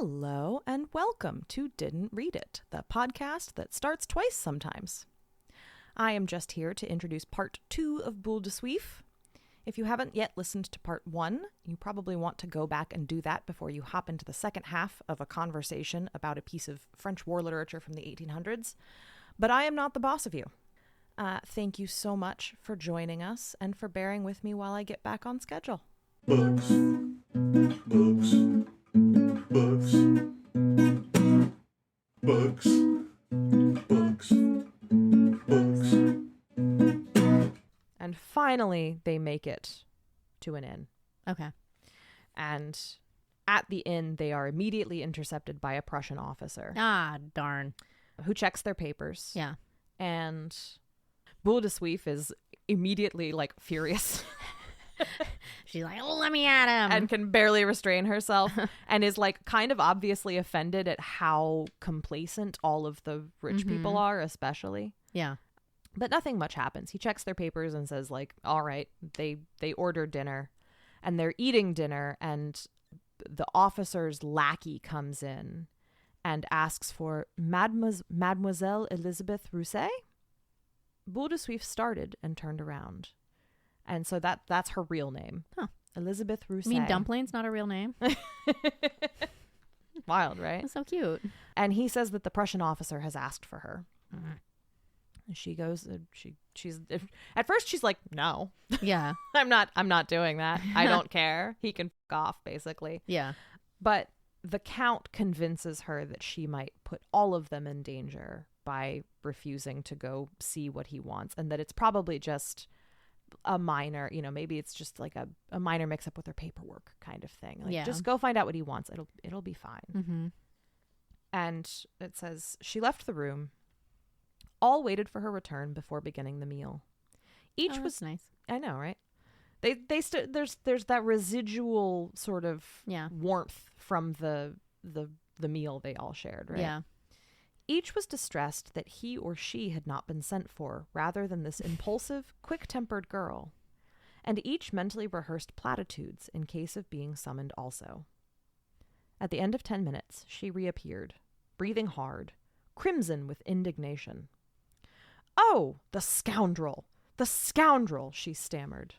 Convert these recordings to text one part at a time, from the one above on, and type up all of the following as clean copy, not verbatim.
Hello and welcome to Didn't Read It, the podcast that starts twice sometimes. I am just here to introduce part 2 of Boule de Suif. If you haven't yet listened to part 1, you probably want to go back and do that before you hop into the second half of a conversation about a piece of French war literature from the 1800s. But I am not the boss of you. Thank you so much for joining us and for bearing with me while I get back on schedule. Books. Books. Books. Books. Books. Books. And finally, they make it to an inn. Okay. And at the inn, they are immediately intercepted by a Prussian officer. Ah, darn. Who checks their papers. Yeah. And Boule de Suif is immediately, furious. She's like, oh, let me at him. And can barely restrain herself. And is, kind of obviously offended at how complacent all of the rich people are, especially. Yeah. But nothing much happens. He checks their papers and says, all right, they order dinner. And they're eating dinner, and the officer's lackey comes in and asks for Mademoiselle Elizabeth Rousset. Boule de Suif started and turned around. And so that's her real name. Huh. Elizabeth Rousset. You mean Dumpling's not a real name? Wild, right? That's so cute. And he says that the Prussian officer has asked for her. And she goes, she's at first she's like, no. Yeah. I'm not doing that. I don't care. He can f*** off, basically. Yeah. But the Count convinces her that she might put all of them in danger by refusing to go see what he wants, and that it's probably just a minor, maybe it's just a minor mix up with her paperwork kind of thing. Just go find out what he wants. It'll be fine. Mm-hmm. And it says she left the room. All waited for her return before beginning the meal. Each was nice. I know, right? There's that residual sort of warmth from the meal they all shared, right? Yeah. Each was distressed that he or she had not been sent for, rather than this impulsive, quick-tempered girl. And each mentally rehearsed platitudes in case of being summoned also. At the end of 10 minutes, she reappeared, breathing hard, crimson with indignation. "Oh, the scoundrel! The scoundrel!" she stammered.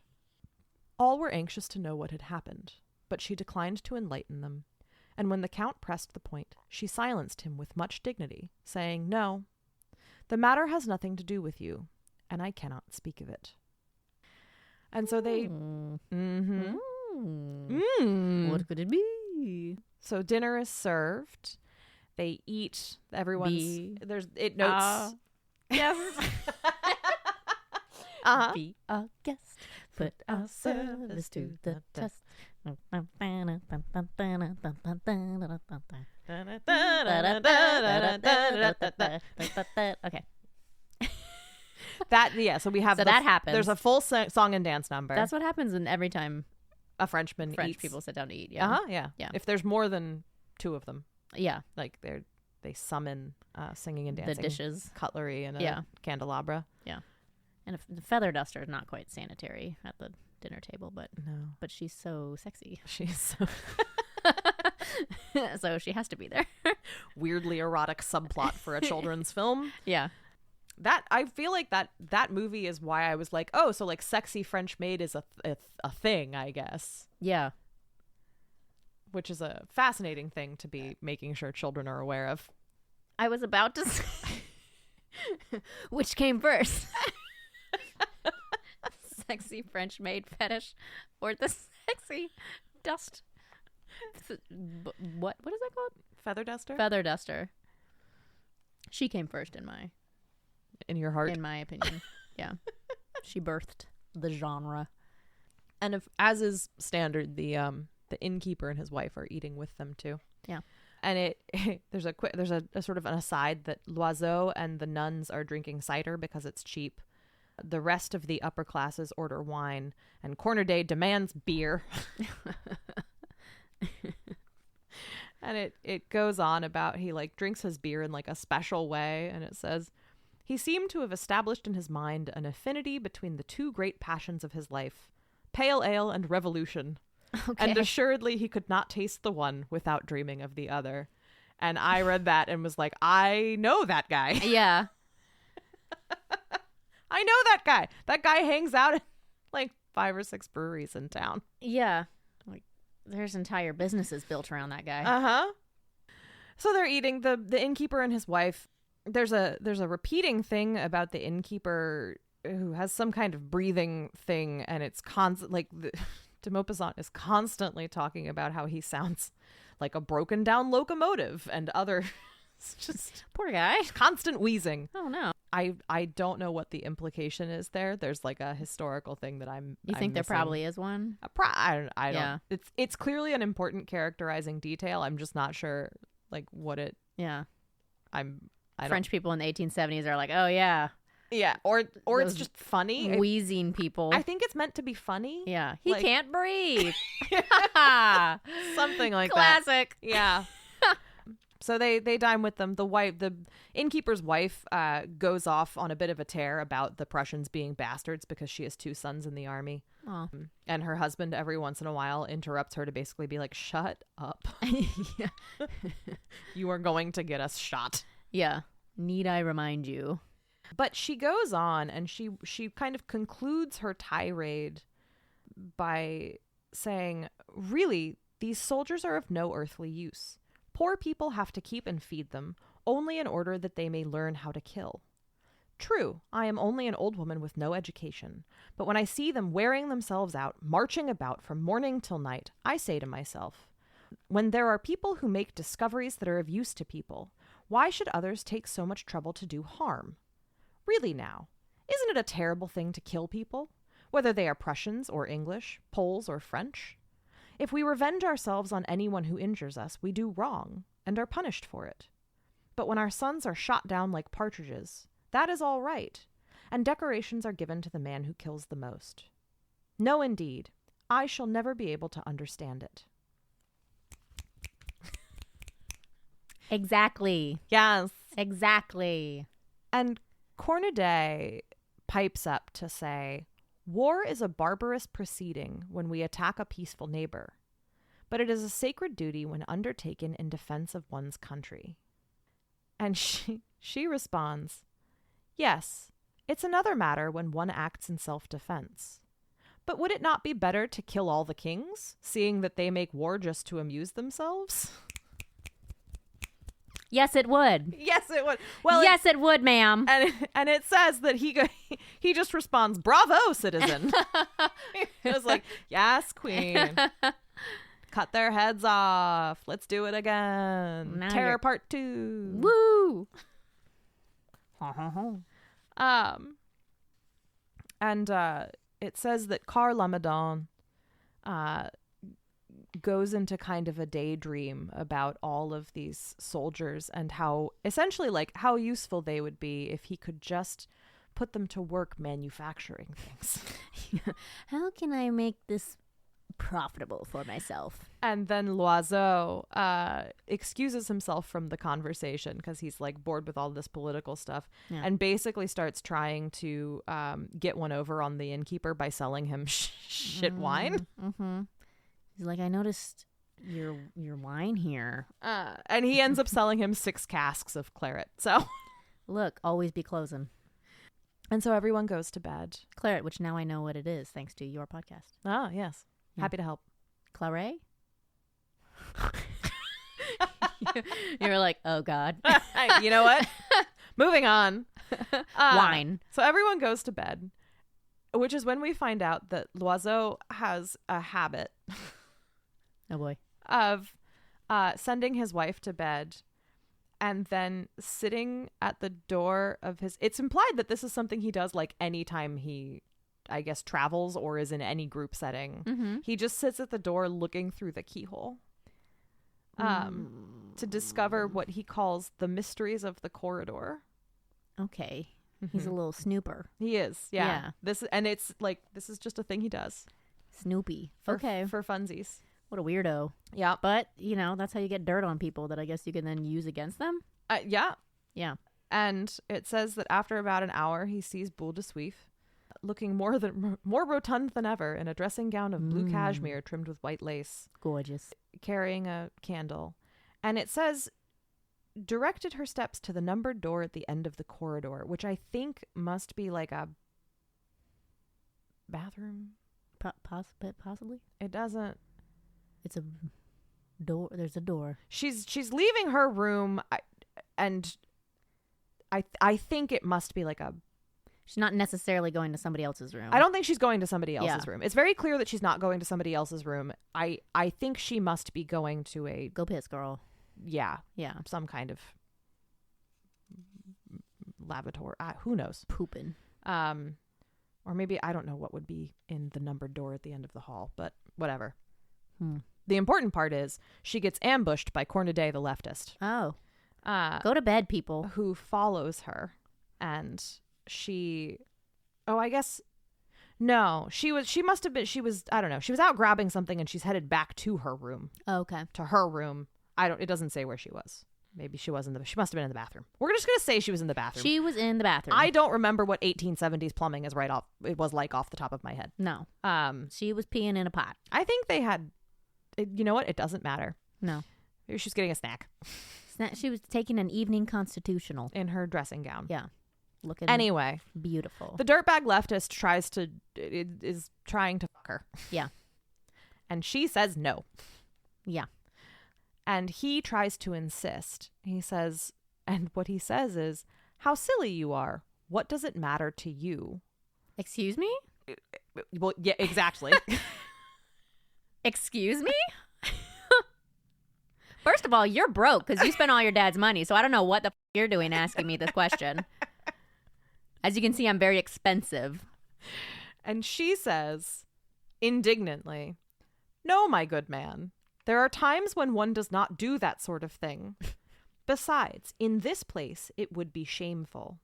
All were anxious to know what had happened, but she declined to enlighten them. And when the Count pressed the point, she silenced him with much dignity, saying, "No, the matter has nothing to do with you, and I cannot speak of it." And so they... What could it be? So dinner is served. They eat. Everyone's... It notes... Yes. Be a guest. Put our service to the test. Okay. So we have that happens. There's a full song and dance number. That's what happens every time a French eats. People sit down to eat. Yeah. Yeah. If there's more than 2 of them. Yeah. They summon singing and dancing. The dishes. Cutlery and a candelabra. Yeah. And the feather duster is not quite sanitary at the dinner table, but she's so sexy. She's so... So she has to be there. Weirdly erotic subplot for a children's film. Yeah. That I feel like that movie is why I was like, oh, so sexy French maid is a thing, I guess. Yeah. Which is a fascinating thing to be making sure children are aware of. I was about to say, which came first? Sexy French maid fetish or the sexy dust? What is that called? Feather duster? Feather duster. She came first in your heart, in my opinion. Yeah. She birthed the genre. And as is standard, the innkeeper and his wife are eating with them too. Yeah. And there's a sort of an aside that Loiseau and the nuns are drinking cider because it's cheap. The rest of the upper classes order wine, and Cornudet demands beer. And it goes on about he drinks his beer in a special way, and it says, "He seemed to have established in his mind an affinity between the 2 great passions of his life, pale ale and revolution. Okay. And assuredly he could not taste the one without dreaming of the other. And I read that and was like, I know that guy. Yeah. I know that guy. That guy hangs out at like 5 or 6 breweries in town. Yeah. Like, there's entire businesses built around that guy. Uh-huh. So they're eating. The innkeeper and his wife. There's a repeating thing about the innkeeper who has some kind of breathing thing, and it's constant. Like de Maupassant is constantly talking about how he sounds like a broken down locomotive and other. It's just Poor guy. constant wheezing. Oh, no. I don't know what the implication is there. There's like a historical thing that You think there probably is one? I don't. Yeah. It's clearly an important characterizing detail. I'm just not sure like what it. Yeah. I French people in the 1870s are like, oh, yeah. Yeah, or it's Those just funny. Wheezing people. I think it's meant to be funny. Yeah. He Like- can't breathe. Something like that. Classic. Yeah. So they dine with them. The innkeeper's wife goes off on a bit of a tear about the Prussians being bastards because she has 2 sons in the army. Oh. And her husband every once in a while interrupts her to basically be like, shut up. Yeah. You are going to get us shot. Yeah. Need I remind you? But she goes on and she kind of concludes her tirade by saying, really, these soldiers are of no earthly use. Poor people have to keep and feed them, only in order that they may learn how to kill. True, I am only an old woman with no education, but when I see them wearing themselves out, marching about from morning till night, I say to myself, when there are people who make discoveries that are of use to people, why should others take so much trouble to do harm? Really now, isn't it a terrible thing to kill people, whether they are Prussians or English, Poles or French? If we revenge ourselves on anyone who injures us, we do wrong, and are punished for it. But when our sons are shot down like partridges, that is all right, and decorations are given to the man who kills the most. No, indeed, I shall never be able to understand it. Exactly. Yes. Exactly. And Cornudet pipes up to say, war is a barbarous proceeding when we attack a peaceful neighbor, but it is a sacred duty when undertaken in defense of one's country. And she responds, yes, it's another matter when one acts in self-defense. But would it not be better to kill all the kings, seeing that they make war just to amuse themselves? Yes, it would. Yes, it would. Well, yes, it would, ma'am. And it says that he just responds, "Bravo, citizen." It was like, "Yes, queen. Cut their heads off. Let's do it again. Now Terror you're- Part 2." Woo! And it says that Carl Lamadon goes into kind of a daydream about all of these soldiers and how essentially like how useful they would be if he could just put them to work manufacturing things. How can I make this profitable for myself? And then Loiseau excuses himself from the conversation because he's like bored with all this political stuff, Yeah. and basically starts trying to get one over on the innkeeper by selling him shit wine. Mm-hmm. He's like, I noticed your wine here. And he ends up selling him 6 casks of claret. So, Look, always be closing. and so everyone goes to bed. Claret, which now I know what it is thanks to your podcast. Ah, yes. Yeah. Happy to help. Claret? You were like, oh, God. You know what? Moving on. Wine. So everyone goes to bed, which is when we find out that Loiseau has a habit Oh, boy. of sending his wife to bed and then sitting at the door of his... It's implied that this is something he does like anytime he, I guess, travels or is in any group setting. Mm-hmm. He just sits at the door looking through the keyhole to discover what he calls the mysteries of the corridor. Okay. He's a little snooper. He is, yeah. Yeah. This is just a thing he does. Snoopy. For, Okay. for funsies. What a weirdo. Yeah. But, you know, that's how you get dirt on people that I guess you can then use against them. Yeah. Yeah. And it says that after about an hour, he sees Boule de Suif. looking more rotund than ever in a dressing gown of blue cashmere trimmed with white lace. Gorgeous. Carrying a candle. And it says, directed her steps to the numbered door at the end of the corridor, which I think must be like a bathroom. Possibly. It doesn't. It's a door. There's a door. She's leaving her room, and I think it must be like a. She's not necessarily going to somebody else's room. I don't think she's going to somebody else's room. It's very clear that she's not going to somebody else's room. I think she must be going to a go piss, girl. Yeah, some kind of lavatory. Who knows? Pooping. Or maybe I don't know what would be in the numbered door at the end of the hall, but whatever. The important part is she gets ambushed by Cornudet the leftist. Oh. Go to bed, people. Who follows her. And she... Oh, I guess... No, she must have been... She was, I don't know. She was out grabbing something and she's headed back to her room. Oh, okay. To her room. It doesn't say where she was. Maybe she was she must have been in the bathroom. We're just going to say she was in the bathroom. She was in the bathroom. I don't remember what 1870s plumbing is it was like off the top of my head. No. She was peeing in a pot. I think they had, you know what? It doesn't matter. No. Maybe she's getting a snack. She was taking an evening constitutional. In her dressing gown. Yeah. Looking anyway. Beautiful. The dirtbag leftist is trying to fuck her. Yeah. And she says no. Yeah. And he tries to insist. He says, and what he says is, how silly you are. What does it matter to you? Excuse me? Well, yeah, exactly. Excuse me? First of all, you're broke because you spent all your dad's money. So I don't know what the you're doing asking me this question. As you can see, I'm very expensive. And she says, indignantly, no, my good man. There are times when one does not do that sort of thing. Besides, in this place, it would be shameful.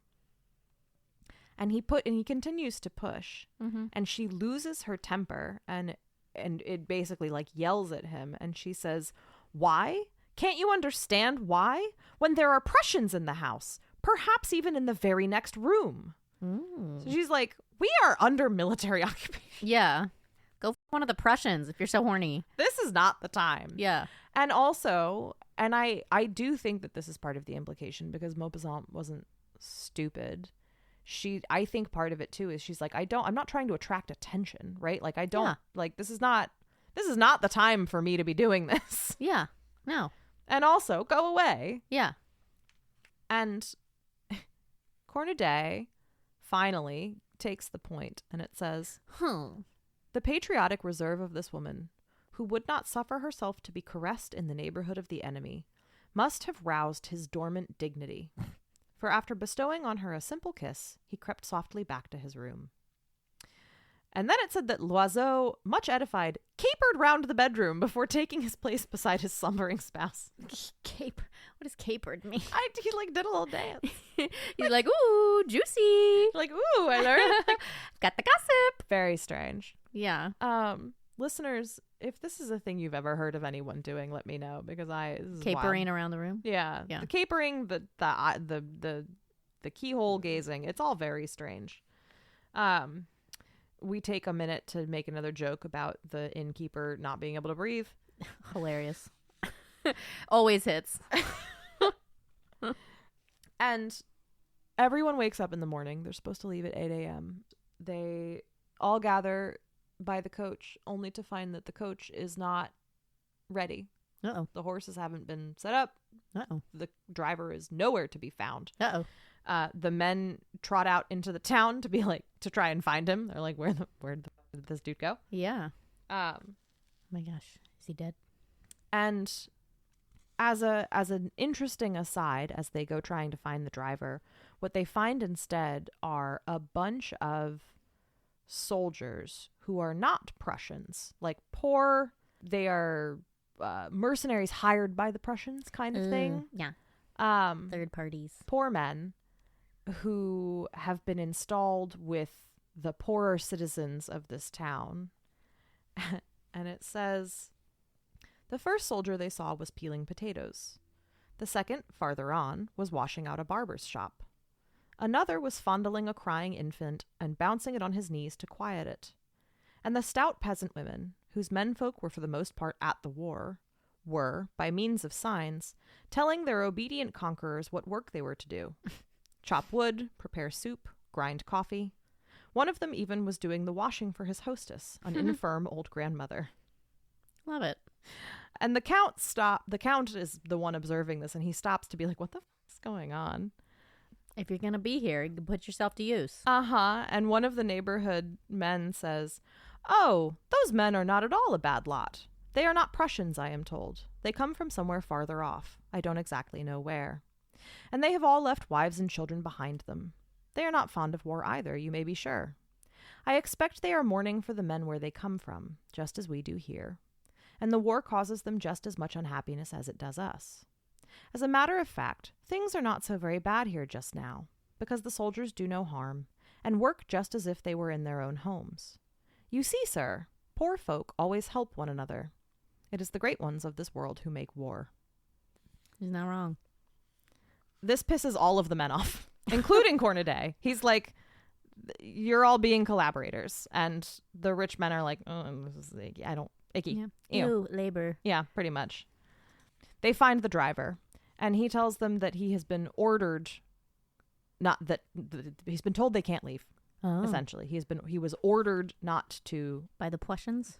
And he continues to push. Mm-hmm. And she loses her temper and it basically like yells at him. And she says, why? Can't you understand why? When there are Prussians in the house, perhaps even in the very next room. So she's like, we are under military occupation. Yeah. Go one of the Prussians if you're so horny. This is not the time. Yeah. And also, and I do think that this is part of the implication because Maupassant wasn't stupid. I think part of it too is she's like, I'm not trying to attract attention, right? Like this is not the time for me to be doing this. Yeah. No. And also go away. Yeah. And Cornudet finally takes the point and it says, the patriotic reserve of this woman, who would not suffer herself to be caressed in the neighborhood of the enemy, must have roused his dormant dignity. For after bestowing on her a simple kiss, he crept softly back to his room. And then it said that Loiseau, much edified, capered round the bedroom before taking his place beside his slumbering spouse. What does capered mean? He like did a little dance. He's like, ooh, juicy. Like, ooh, I learned. Got the gossip. Very strange. Yeah. Listeners, if this is a thing you've ever heard of anyone doing, let me know because this is capering wild. Around the room. Yeah. The capering, the keyhole gazing. It's all very strange. We take a minute to make another joke about the innkeeper not being able to breathe. Hilarious. Always hits. And everyone wakes up in the morning. They're supposed to leave at 8 a.m. They all gather by the coach only to find that the coach is not ready. Uh-oh. The horses haven't been set up. Uh-oh. The driver is nowhere to be found. Uh-oh. The men trot out into the town to try and find him. They're like, where did this dude go? Yeah. Oh my gosh. Is he dead? And as an interesting aside, as they go trying to find the driver, what they find instead are a bunch of soldiers who are not Prussians, like poor. They are mercenaries hired by the Prussians, kind of thing. Yeah. Third parties. Poor men who have been installed with the poorer citizens of this town. And it says, the first soldier they saw was peeling potatoes. The second, farther on, was washing out a barber's shop. Another was fondling a crying infant and bouncing it on his knees to quiet it. And the stout peasant women, whose menfolk were for the most part at the war, were, by means of signs, telling their obedient conquerors what work they were to do. Chop wood, prepare soup, grind coffee. One of them even was doing the washing for his hostess, an infirm old grandmother. Love it. And the count is the one observing this, and he stops to be like, what the f*** is going on? If you're going to be here, you can put yourself to use. And one of the neighborhood men says, oh, those men are not at all a bad lot. They are not Prussians, I am told. They come from somewhere farther off. I don't exactly know where. And they have all left wives and children behind them. They are not fond of war either, you may be sure. I expect they are mourning for the men where they come from, just as we do here. And the war causes them just as much unhappiness as it does us. As a matter of fact, things are not so very bad here just now, because the soldiers do no harm, and work just as if they were in their own homes. You see, sir, poor folk always help one another. It is the great ones of this world who make war. He's not wrong. This pisses all of the men off, including Cornudet. He's like, you're all being collaborators. And the rich men are like, oh, this is icky. Icky. Yeah. Ew, labor. Yeah, pretty much. They find the driver, and he tells them that he has been ordered, he's been told they can't leave. Oh. Essentially, he was ordered not to By the Prussians?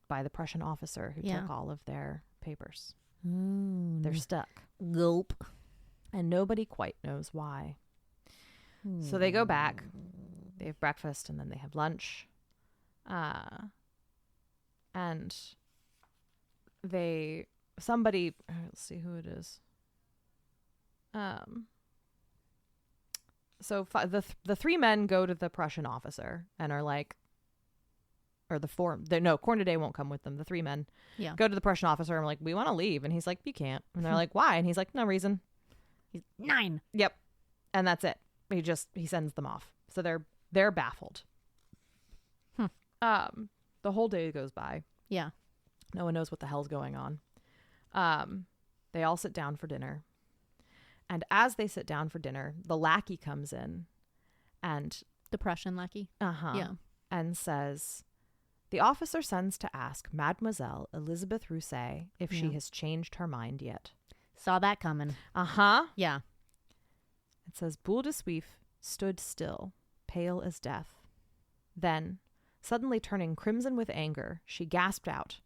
by the Prussian officer who took all of their papers. They're stuck. Gulp. And nobody quite knows why. So they go back, they have breakfast, and then they have lunch. And somebody, let's see who it is. So the three men go to the Prussian officer and are like, Cornudet won't come with them. The three men go to the Prussian officer and are like, we want to leave. And he's like, you can't. And they're like, why? And he's like, no reason. He's 9. Yep. And that's it. He sends them off. So they're baffled. The whole day goes by. Yeah. No one knows what the hell's going on. They all sit down for dinner. And as they sit down for dinner, the lackey comes in and The Prussian lackey? Yeah. And says, the officer sends to ask Mademoiselle Elizabeth Rousset if she has changed her mind yet. Saw that coming. Yeah. It says, Boule de Suif stood still, pale as death. Then, suddenly turning crimson with anger, she gasped out,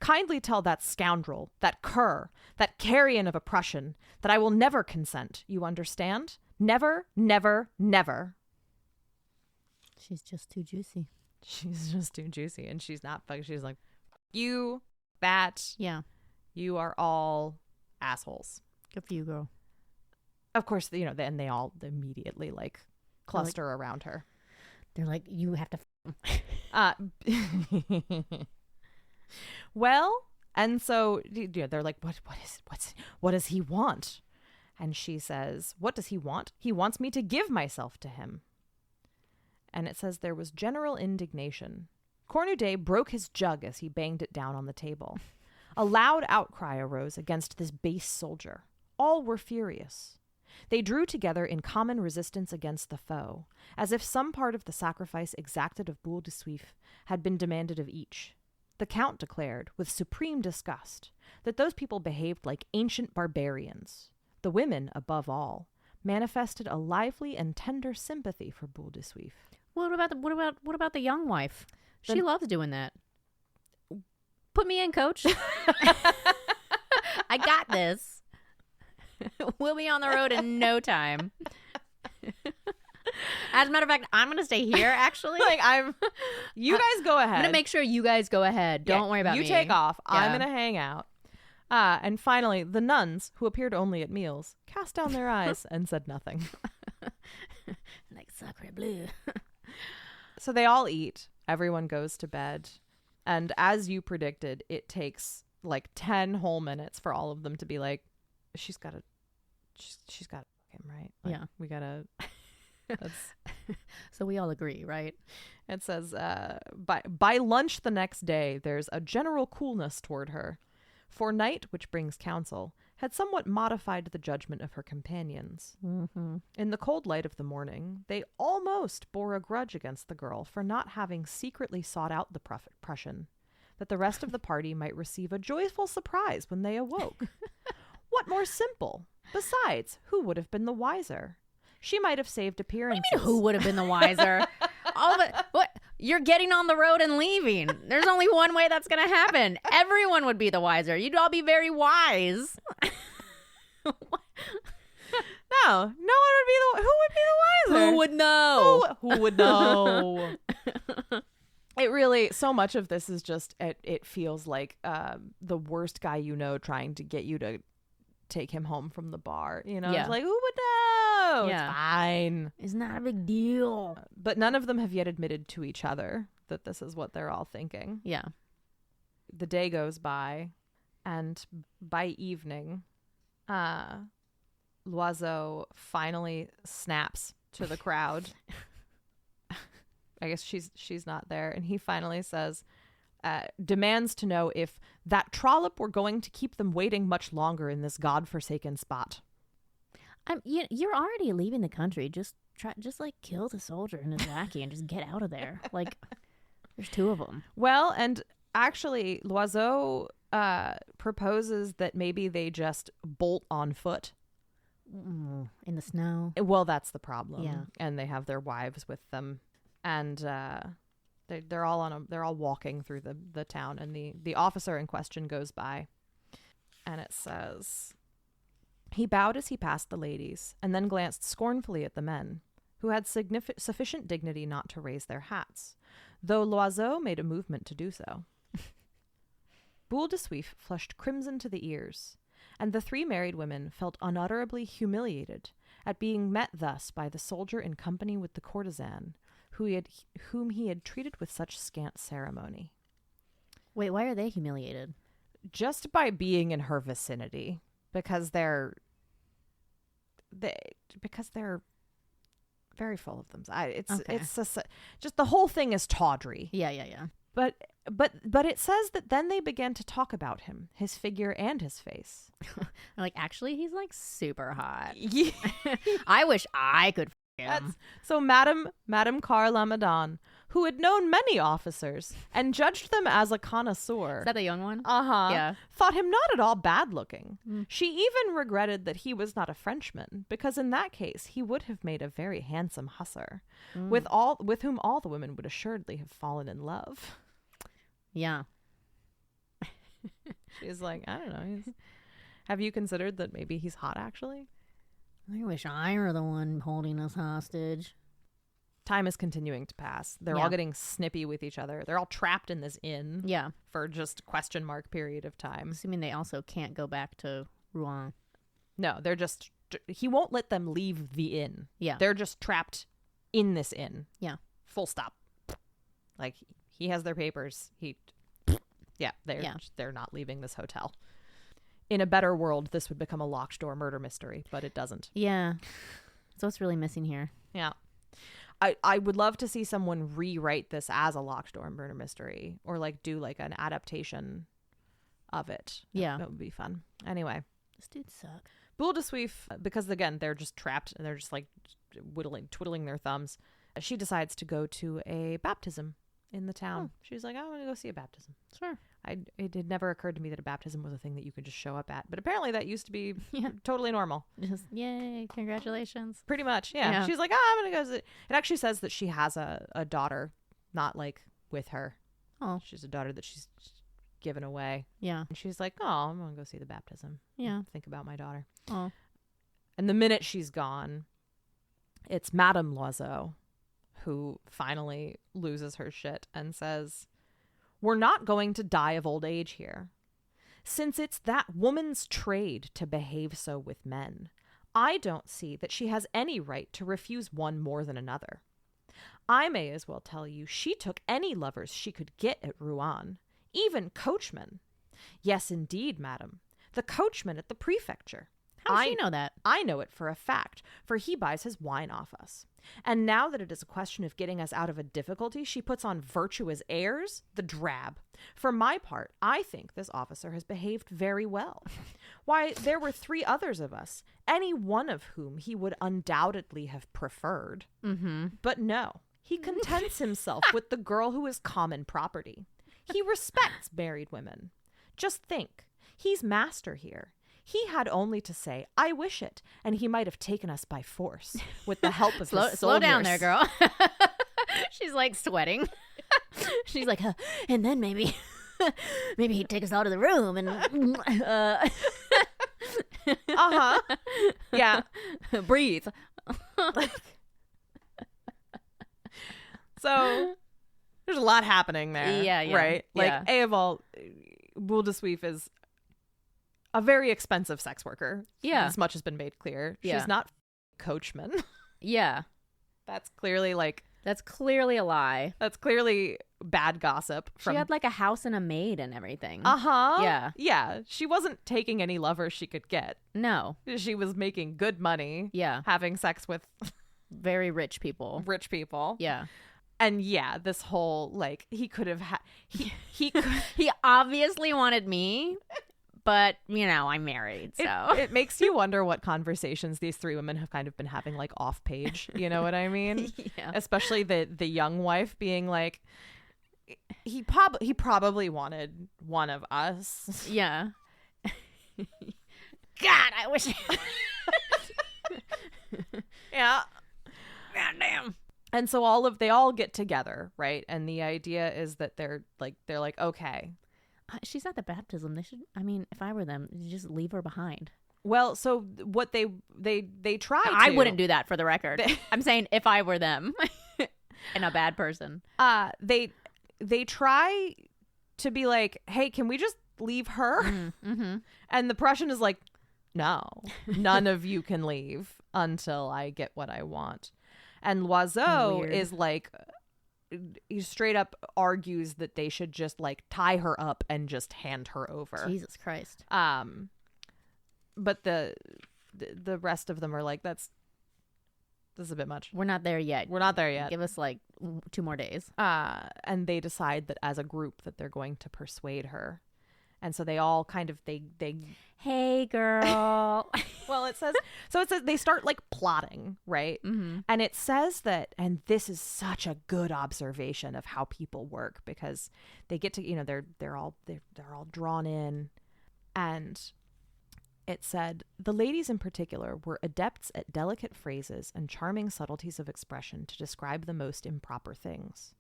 kindly tell that scoundrel, that cur, that carrion of a Prussian, that I will never consent. You understand? Never, never, never. She's just too juicy. She's just too juicy. And she's not fucking. She's like, you, that. Yeah. You are all assholes. Good for you, girl. Of course, then they all immediately like cluster around her. They're like, you have to. Well, and so they're like, what does he want? And she says, what does he want? He wants me to give myself to him. And it says there was general indignation. Cornudet broke his jug as he banged it down on the table. A loud outcry arose against this base soldier. All were furious. They drew together in common resistance against the foe, as if some part of the sacrifice exacted of Boule de Suif had been demanded of each. The Count declared, with supreme disgust, that those people behaved like ancient barbarians. The women, above all, manifested a lively and tender sympathy for Boule de Suif. What about the young wife? She loves doing that. Put me in, coach. I got this. We'll be on the road in no time. As a matter of fact, I'm going to stay here, actually. You guys go ahead. I'm going to make sure you guys go ahead. Don't worry about me. You take off. Yeah. I'm going to hang out. And finally, the nuns, who appeared only at meals, cast down their eyes and said nothing. Like sacre bleu. So they all eat. Everyone goes to bed. And as you predicted, it takes like 10 whole minutes for all of them to be like, she's got to fuck him, right? Like, yeah. We got to. So we all agree, right? It says, by lunch the next day, there's a general coolness toward her. For night, which brings counsel, had somewhat modified the judgment of her companions. Mm-hmm. In the cold light of the morning, they almost bore a grudge against the girl for not having secretly sought out the Prussian, that the rest of the party might receive a joyful surprise when they awoke. What more simple? Besides, who would have been the wiser? She might have saved appearances. What do you mean, who would have been the wiser? What? You're getting on the road and leaving. There's only one way that's going to happen. Everyone would be the wiser. You'd all be very wise. No, no one would be the. Who would be the wiser? Who would know? Who would know? It really, so much of this is just, it feels like the worst guy you know trying to get you to take him home from the bar. You know, Yeah. It's like, who would know? Yeah. It's fine. It's not a big deal. But none of them have yet admitted to each other that this is what they're all thinking. Yeah. The day goes by, and by evening, Loiseau finally snaps to the crowd. I guess she's not there, and he finally says, demands to know if that trollop were going to keep them waiting much longer in this godforsaken spot. You're already leaving the country. Just like kill the soldier and his lackey and just get out of there. Like, there's two of them. Well, and actually, Loiseau proposes that maybe they just bolt on foot. In the snow. Well, that's the problem. Yeah. And they have their wives with them, and they're all walking through the town, and the officer in question goes by, and it says, he bowed as he passed the ladies, and then glanced scornfully at the men, who had sufficient dignity not to raise their hats, though Loiseau made a movement to do so. Boule de Suif flushed crimson to the ears, and the three married women felt unutterably humiliated at being met thus by the soldier in company with the courtesan, whom he had treated with such scant ceremony. Wait, why are they humiliated? Just by being in her vicinity, because they're very full of them. It's just the whole thing is tawdry. Yeah. But it says that then they began to talk about him, his figure and his face. Like, actually, he's like super hot. Yeah. I wish I could him. So Madame Carl Lamadon, who had known many officers and judged them as a connoisseur. Is that the young one? Yeah. Thought him not at all bad looking. Mm. She even regretted that he was not a Frenchman, because in that case he would have made a very handsome hussar, with whom all the women would assuredly have fallen in love. Yeah. She's like, I don't know. Have you considered that maybe he's hot, actually? I wish I were the one holding us hostage. Time is continuing to pass. They're all getting snippy with each other. They're all trapped in this inn. Yeah. For just question mark period of time. Assuming they also can't go back to Rouen. No, they're just... He won't let them leave the inn. Yeah. They're just trapped in this inn. Yeah. Full stop. Like, he has their papers. They're not leaving this hotel. In a better world, this would become a locked door murder mystery, but it doesn't. Yeah. So what's really missing here? Yeah. I would love to see someone rewrite this as a locked door murder mystery, or like do like an adaptation of it. Yeah. That would be fun. Anyway. This dude sucks. Boule de Suif, because again, they're just trapped and they're just like twiddling their thumbs. She decides to go to a baptism in the town. She's like, I want to go see a baptism. Sure. It had never occurred to me that a baptism was a thing that you could just show up at, but apparently that used to be totally normal. Just yay, congratulations. Pretty much, yeah. She's like, I'm gonna go. It actually says that she has a daughter, not like with her. Oh, she's a daughter that she's given away. Yeah. And she's like, oh, I'm gonna go see the baptism. Yeah. Think about my daughter. Oh. And the minute she's gone, it's Madame Loiseau who finally loses her shit and says, we're not going to die of old age here. Since it's that woman's trade to behave so with men, I don't see that she has any right to refuse one more than another. I may as well tell you she took any lovers she could get at Rouen, even coachmen. Yes, indeed, madam, the coachman at the prefecture. How does she know that? I know it for a fact, for he buys his wine off us. And now that it is a question of getting us out of a difficulty, she puts on virtuous airs, the drab. For my part, I think this officer has behaved very well. Why, there were 3 others of us, any one of whom he would undoubtedly have preferred. Mm-hmm. But no, he contents himself with the girl who is common property. He respects married women. Just think, he's master here. He had only to say, I wish it, and he might have taken us by force with the help of his soldiers. Slow down there, girl. She's like sweating. She's like, and then maybe he'd take us out of the room and Yeah. breathe. So there's a lot happening there. Yeah. Right? Like, yeah. A of all, Boule de Suif is a very expensive sex worker. Yeah. This much has been made clear. Yeah. She's not coachman. Yeah. That's clearly a lie. That's clearly bad gossip. She had like a house and a maid and everything. Yeah. Yeah. She wasn't taking any lovers she could get. No. She was making good money. Yeah. Having sex with Very rich people. rich people. Yeah. And yeah, this whole like he could have he could, He obviously wanted me, but I'm married, so it makes you wonder what conversations these 3 women have kind of been having like off page. You know what I mean? Yeah. Especially the young wife being like, he probably wanted one of us. Yeah. God, I wish. Yeah. God damn. And so they all get together, right? And the idea is that they're like, okay. She's at the baptism. If I were them, just leave her behind. Well, so what they try to. I wouldn't do that, for the record. I'm saying if I were them and a bad person. They try to be like, hey, can we just leave her? Mm-hmm. And the Prussian is like, no, none of you can leave until I get what I want. And Loiseau Weird. is like, he straight up argues that they should just like tie her up and just hand her over. Jesus Christ. But the rest of them are like, this is a bit much. We're not there yet. We're not there yet. Give us like 2 more days. And they decide that as a group that they're going to persuade her. And so they all kind of they Hey, girl. well, it says they start like plotting, right? Mm-hmm. And it says that, and this is such a good observation of how people work, because they get to, they're all drawn in, and it said the ladies in particular were adepts at delicate phrases and charming subtleties of expression to describe the most improper things.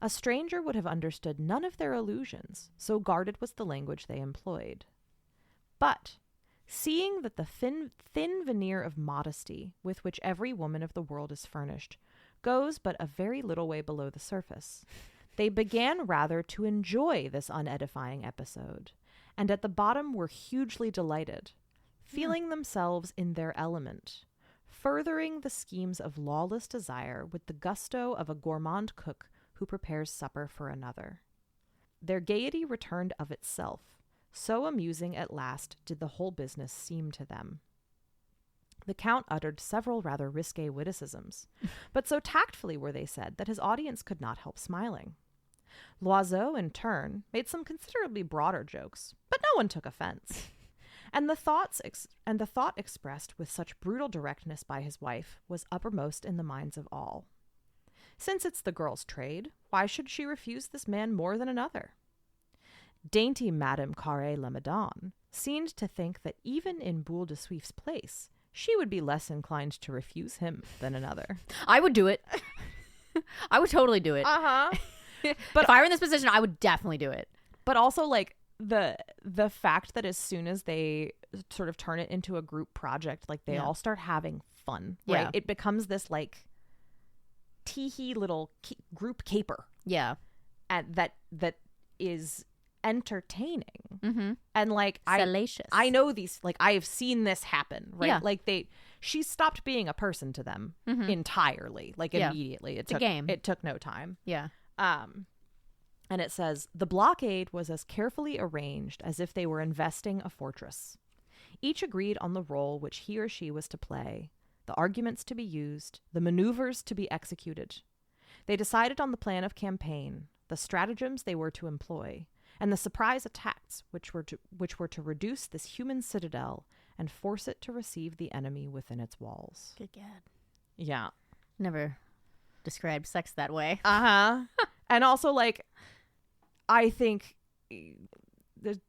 A stranger would have understood none of their allusions, so guarded was the language they employed. But, seeing that the thin veneer of modesty with which every woman of the world is furnished goes but a very little way below the surface, they began rather to enjoy this unedifying episode, and at the bottom were hugely delighted, feeling themselves in their element, furthering the schemes of lawless desire with the gusto of a gourmand cook who prepares supper for another. Their gaiety returned of itself. So amusing at last did the whole business seem to them. The Count uttered several rather risque witticisms, but so tactfully were they said that his audience could not help smiling. Loiseau, in turn, made some considerably broader jokes, but no one took offense. And the thought expressed with such brutal directness by his wife was uppermost in the minds of all. Since it's the girl's trade, why should she refuse this man more than another? Dainty Madame Carré-Lamadon seemed to think that even in Boule de Suif's place, she would be less inclined to refuse him than another. I would do it. I would totally do it. Uh-huh. But if I were in this position, I would definitely do it. But also, like, the fact that as soon as they sort of turn it into a group project, like, they all start having fun, right? Yeah. It becomes this, like, tee-hee little group caper. Yeah. And that is entertaining. Mm-hmm. And, like, Salacious. I know these, like, I have seen this happen, right? Yeah. Like, she stopped being a person to them entirely, like, immediately. It It's a took, game. It took no time. Yeah. And it says, the blockade was as carefully arranged as if they were investing a fortress. Each agreed on the role which he or she was to play, the arguments to be used, the maneuvers to be executed. They decided on the plan of campaign, the stratagems they were to employ, and the surprise attacks which were to reduce this human citadel and force it to receive the enemy within its walls. Good God. Yeah. Never described sex that way. Uh-huh. And also, like, I think the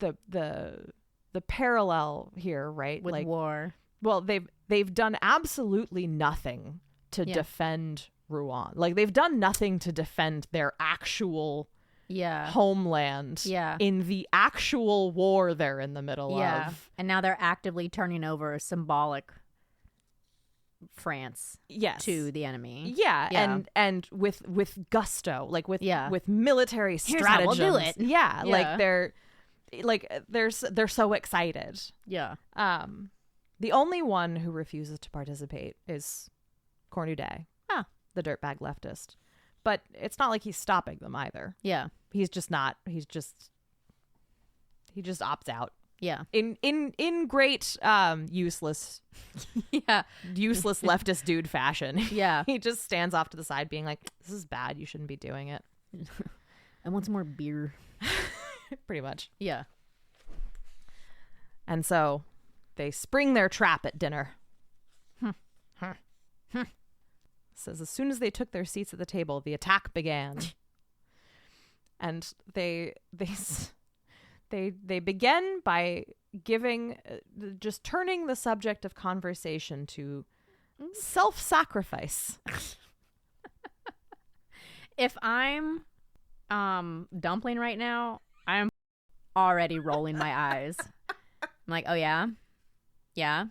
parallel here, right? With like, war. well, they've done absolutely nothing to defend Rouen. Like, they've done nothing to defend their actual homeland in the actual war they're in the middle of. And now they're actively turning over symbolic France to the enemy. And with gusto, like with military stratagems. Here's how we'll do it. Like they're so excited. The only one who refuses to participate is Cornudet, the dirtbag leftist. But it's not like he's stopping them either. He's just not. He just opts out. In great useless useless leftist dude fashion. He just stands off to the side being like, this is bad, you shouldn't be doing it. I want some more beer. Pretty much. And so they spring their trap at dinner. Says as soon as they took their seats at the table, the attack began. And they begin by giving, just turning the subject of conversation to self-sacrifice. If I'm Dumpling right now, I'm already rolling my eyes. I'm like, oh yeah? Yeah?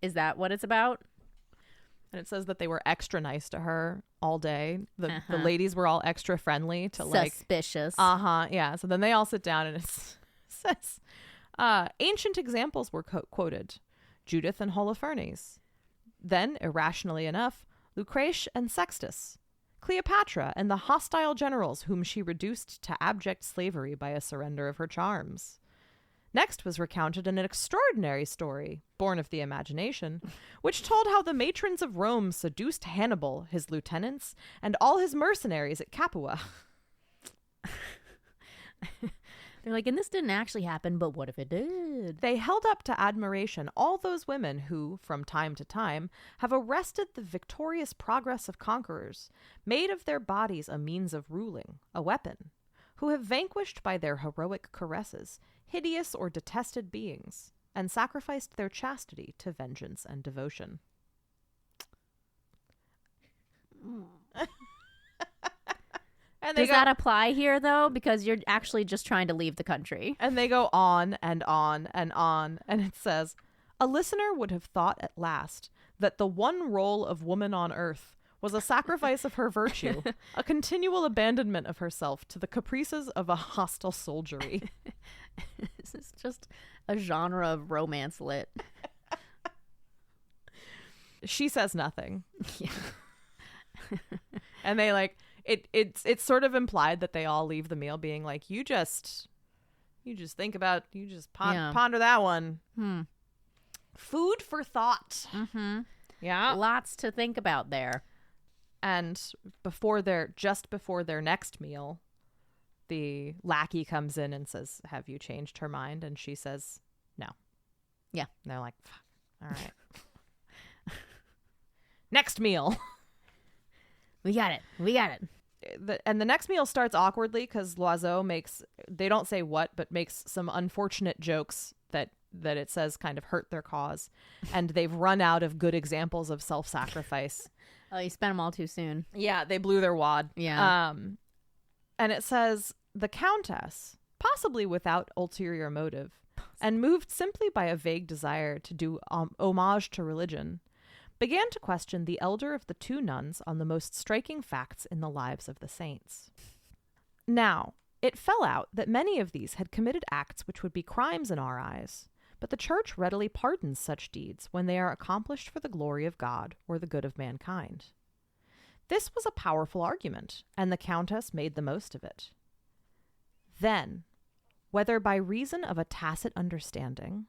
Is that what it's about? And it says that they were extra nice to her all day. The ladies were all extra friendly to suspicious. Yeah. So then they all sit down and it says, ancient examples were quoted. Judith and Holofernes. Then, irrationally enough, Lucrece and Sextus. Cleopatra and the hostile generals whom she reduced to abject slavery by a surrender of her charms. Next was recounted an extraordinary story, born of the imagination, which told how the matrons of Rome seduced Hannibal, his lieutenants, and all his mercenaries at Capua. They're like, and this didn't actually happen, but what if it did? They held up to admiration all those women who, from time to time, have arrested the victorious progress of conquerors, made of their bodies a means of ruling, a weapon, who have vanquished by their heroic caresses hideous or detested beings, and sacrificed their chastity to vengeance and devotion. And does that apply here, though? Because you're actually just trying to leave the country. And they go on and on and on. And it says, a listener would have thought at last that the one role of woman on earth was a sacrifice of her virtue, a continual abandonment of herself to the caprices of a hostile soldiery. This is just a genre of romance lit. She says nothing. And they like... It's sort of implied that they all leave the meal being like, you just think about, ponder that one. Food for thought. Yeah. Lots to think about there. And just before their next meal, the lackey comes in and says, have you changed her mind? And she says, no. Yeah. And they're like, fuck. All right. Next meal. We got it. And the next meal starts awkwardly because Loiseau they don't say what, but makes some unfortunate jokes that it says kind of hurt their cause. And they've run out of good examples of self-sacrifice. Oh, you spent them all too soon. Yeah, they blew their wad. Yeah. And it says, the Countess, possibly without ulterior motive, and moved simply by a vague desire to do homage to religion, began to question the elder of the two nuns on the most striking facts in the lives of the saints. Now, it fell out that many of these had committed acts which would be crimes in our eyes, but the Church readily pardons such deeds when they are accomplished for the glory of God or the good of mankind. This was a powerful argument, and the Countess made the most of it. Then, whether by reason of a tacit understanding,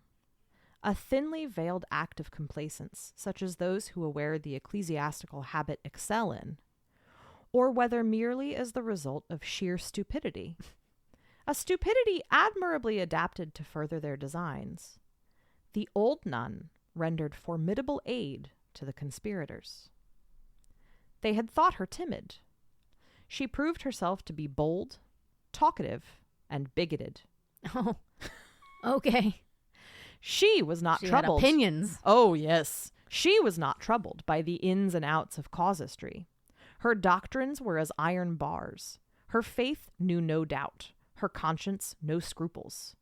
a thinly veiled act of complacence, such as those who aware the ecclesiastical habit excel in, or whether merely as the result of sheer stupidity, a stupidity admirably adapted to further their designs. The old nun rendered formidable aid to the conspirators. They had thought her timid. She proved herself to be bold, talkative, and bigoted. Oh, okay. She was not She troubled. had opinions. Oh, yes. She was not troubled by the ins and outs of casuistry. Her doctrines were as iron bars. Her faith knew no doubt. Her conscience no scruples.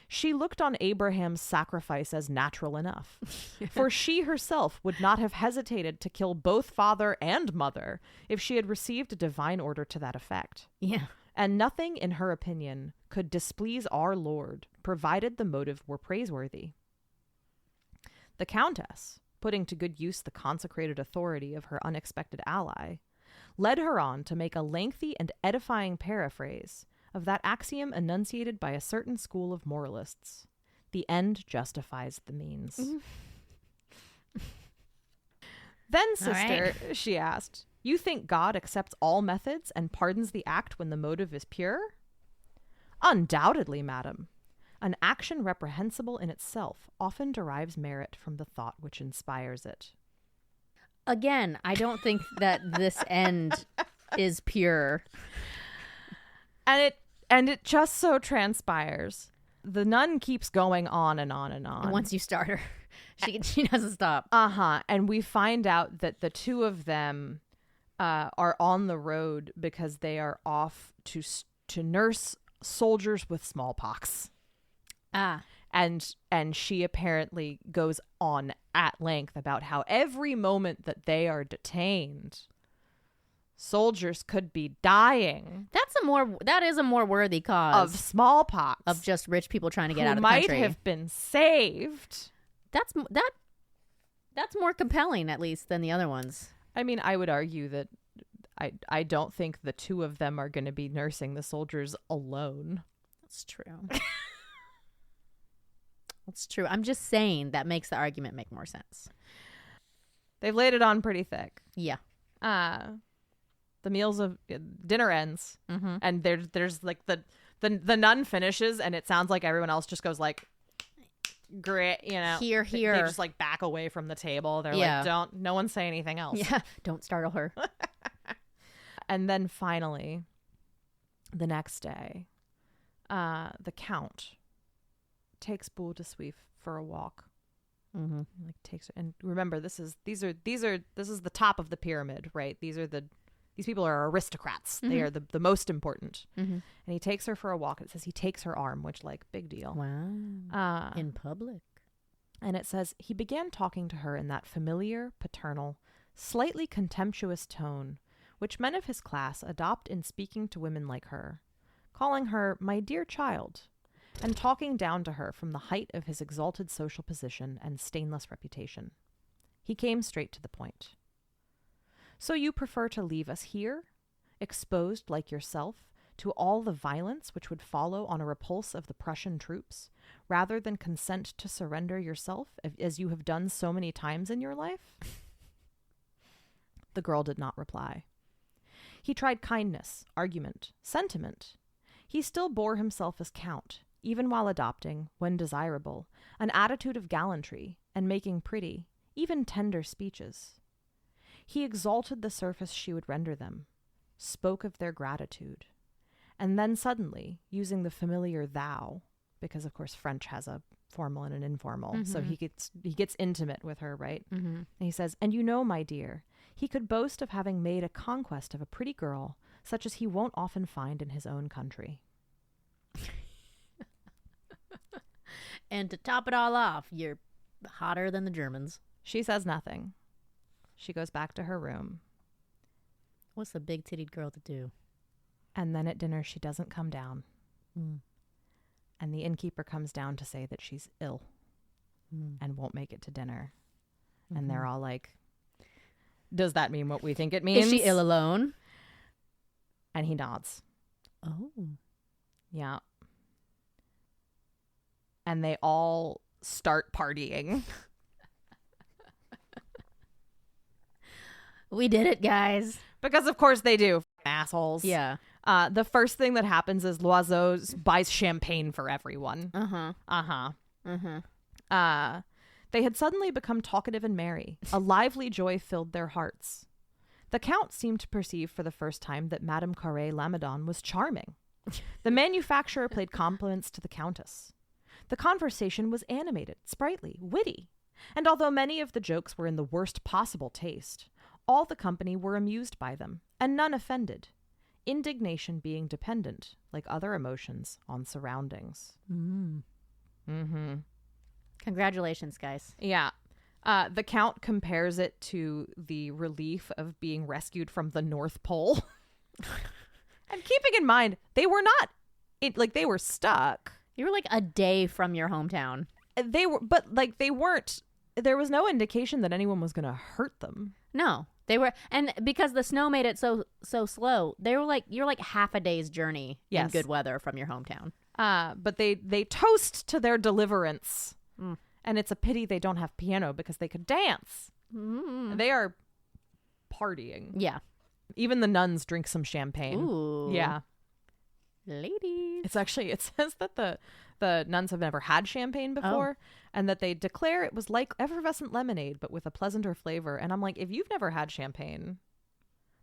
She looked on Abraham's sacrifice as natural enough, for she herself would not have hesitated to kill both father and mother if she had received a divine order to that effect. Yeah. And nothing, in her opinion, could displease our Lord, provided the motive were praiseworthy. The Countess, putting to good use the consecrated authority of her unexpected ally, led her on to make a lengthy and edifying paraphrase of that axiom enunciated by a certain school of moralists: the end justifies the means. Then, sister, she asked, you think God accepts all methods and pardons the act when the motive is pure? Undoubtedly, madam. An action reprehensible in itself often derives merit from the thought which inspires it. Again, I don't think that this end is pure. And it just so transpires. The nun keeps going on and on and on. And once you start her, she doesn't stop. And we find out that the two of them are on the road because they are off to nurse soldiers with smallpox. And she apparently goes on at length about how every moment that they are detained, soldiers could be dying. That is a more worthy cause of smallpox, of just rich people trying to get out of the might country. have been saved. That's more compelling, at least, than the other ones. I mean, I would argue that I don't think the two of them are going to be nursing the soldiers alone. That's true. That's true. I'm just saying that makes the argument make more sense. They've laid it on pretty thick. Yeah. The meals of dinner ends, Mm-hmm. and there's like the nun finishes, and it sounds like everyone else just goes like, great, you know, Here. They just like back away from the table. They're like, no one say anything else. Yeah. Don't startle her. And then finally, the next day, the Count takes Boule to Suif for a walk. Mm-hmm. Like takes her, and remember, this is the top of the pyramid, right? These people are aristocrats. Mm-hmm. They are the most important. Mm-hmm. And he takes her for a walk. It says he takes her arm, which, like, big deal. Wow. In public. And it says he began talking to her in that familiar, paternal, slightly contemptuous tone which men of his class adopt in speaking to women like her, calling her my dear child, and talking down to her from the height of his exalted social position and stainless reputation. He came straight to the point. So you prefer to leave us here, exposed like yourself to all the violence which would follow on a repulse of the Prussian troops, rather than consent to surrender yourself as you have done so many times in your life? The girl did not reply. He tried kindness, argument, sentiment. He still bore himself as Count, even while adopting, when desirable, an attitude of gallantry and making pretty, even tender speeches. He exalted the service she would render them, spoke of their gratitude, and then suddenly, using the familiar thou, because of course French has a formal and an informal, so he gets intimate with her, right? Mm-hmm. And he says, and you know, my dear, he could boast of having made a conquest of a pretty girl, such as he won't often find in his own country. And to top it all off, you're hotter than the Germans. She says nothing. She goes back to her room. What's the big-titted girl to do? And then at dinner, she doesn't come down. Mm. And the innkeeper comes down to say that she's ill and won't make it to dinner. Mm-hmm. And they're all like, does that mean what we think it means? Is she ill alone? And he nods. Oh. Yeah. And they all start partying. We did it, guys. Because of course they do. Assholes. Yeah. The first thing that happens is Loiseau buys champagne for everyone. They had suddenly become talkative and merry. A lively joy filled their hearts. The Count seemed to perceive for the first time that Madame Carré Lamadon was charming. The manufacturer paid compliments to the Countess. The conversation was animated, sprightly, witty, and although many of the jokes were in the worst possible taste, all the company were amused by them, and none offended, indignation being dependent, like other emotions, on surroundings. Congratulations, guys. Yeah. The Count compares it to the relief of being rescued from the North Pole. And keeping in mind, they were not, they were stuck. You were like a day from your hometown. They were, but like they weren't, there was no indication that anyone was going to hurt them. No, they were, and because the snow made it so slow, they were like, you're like half a day's journey in good weather from your hometown. But they toast to their deliverance. And it's a pity they don't have piano because they could dance. They are partying. Yeah. Even the nuns drink some champagne. Ooh. Yeah. Ladies. It's actually, it says that the nuns have never had champagne before and that they declare it was like effervescent lemonade, but with a pleasanter flavor. And I'm like, if you've never had champagne,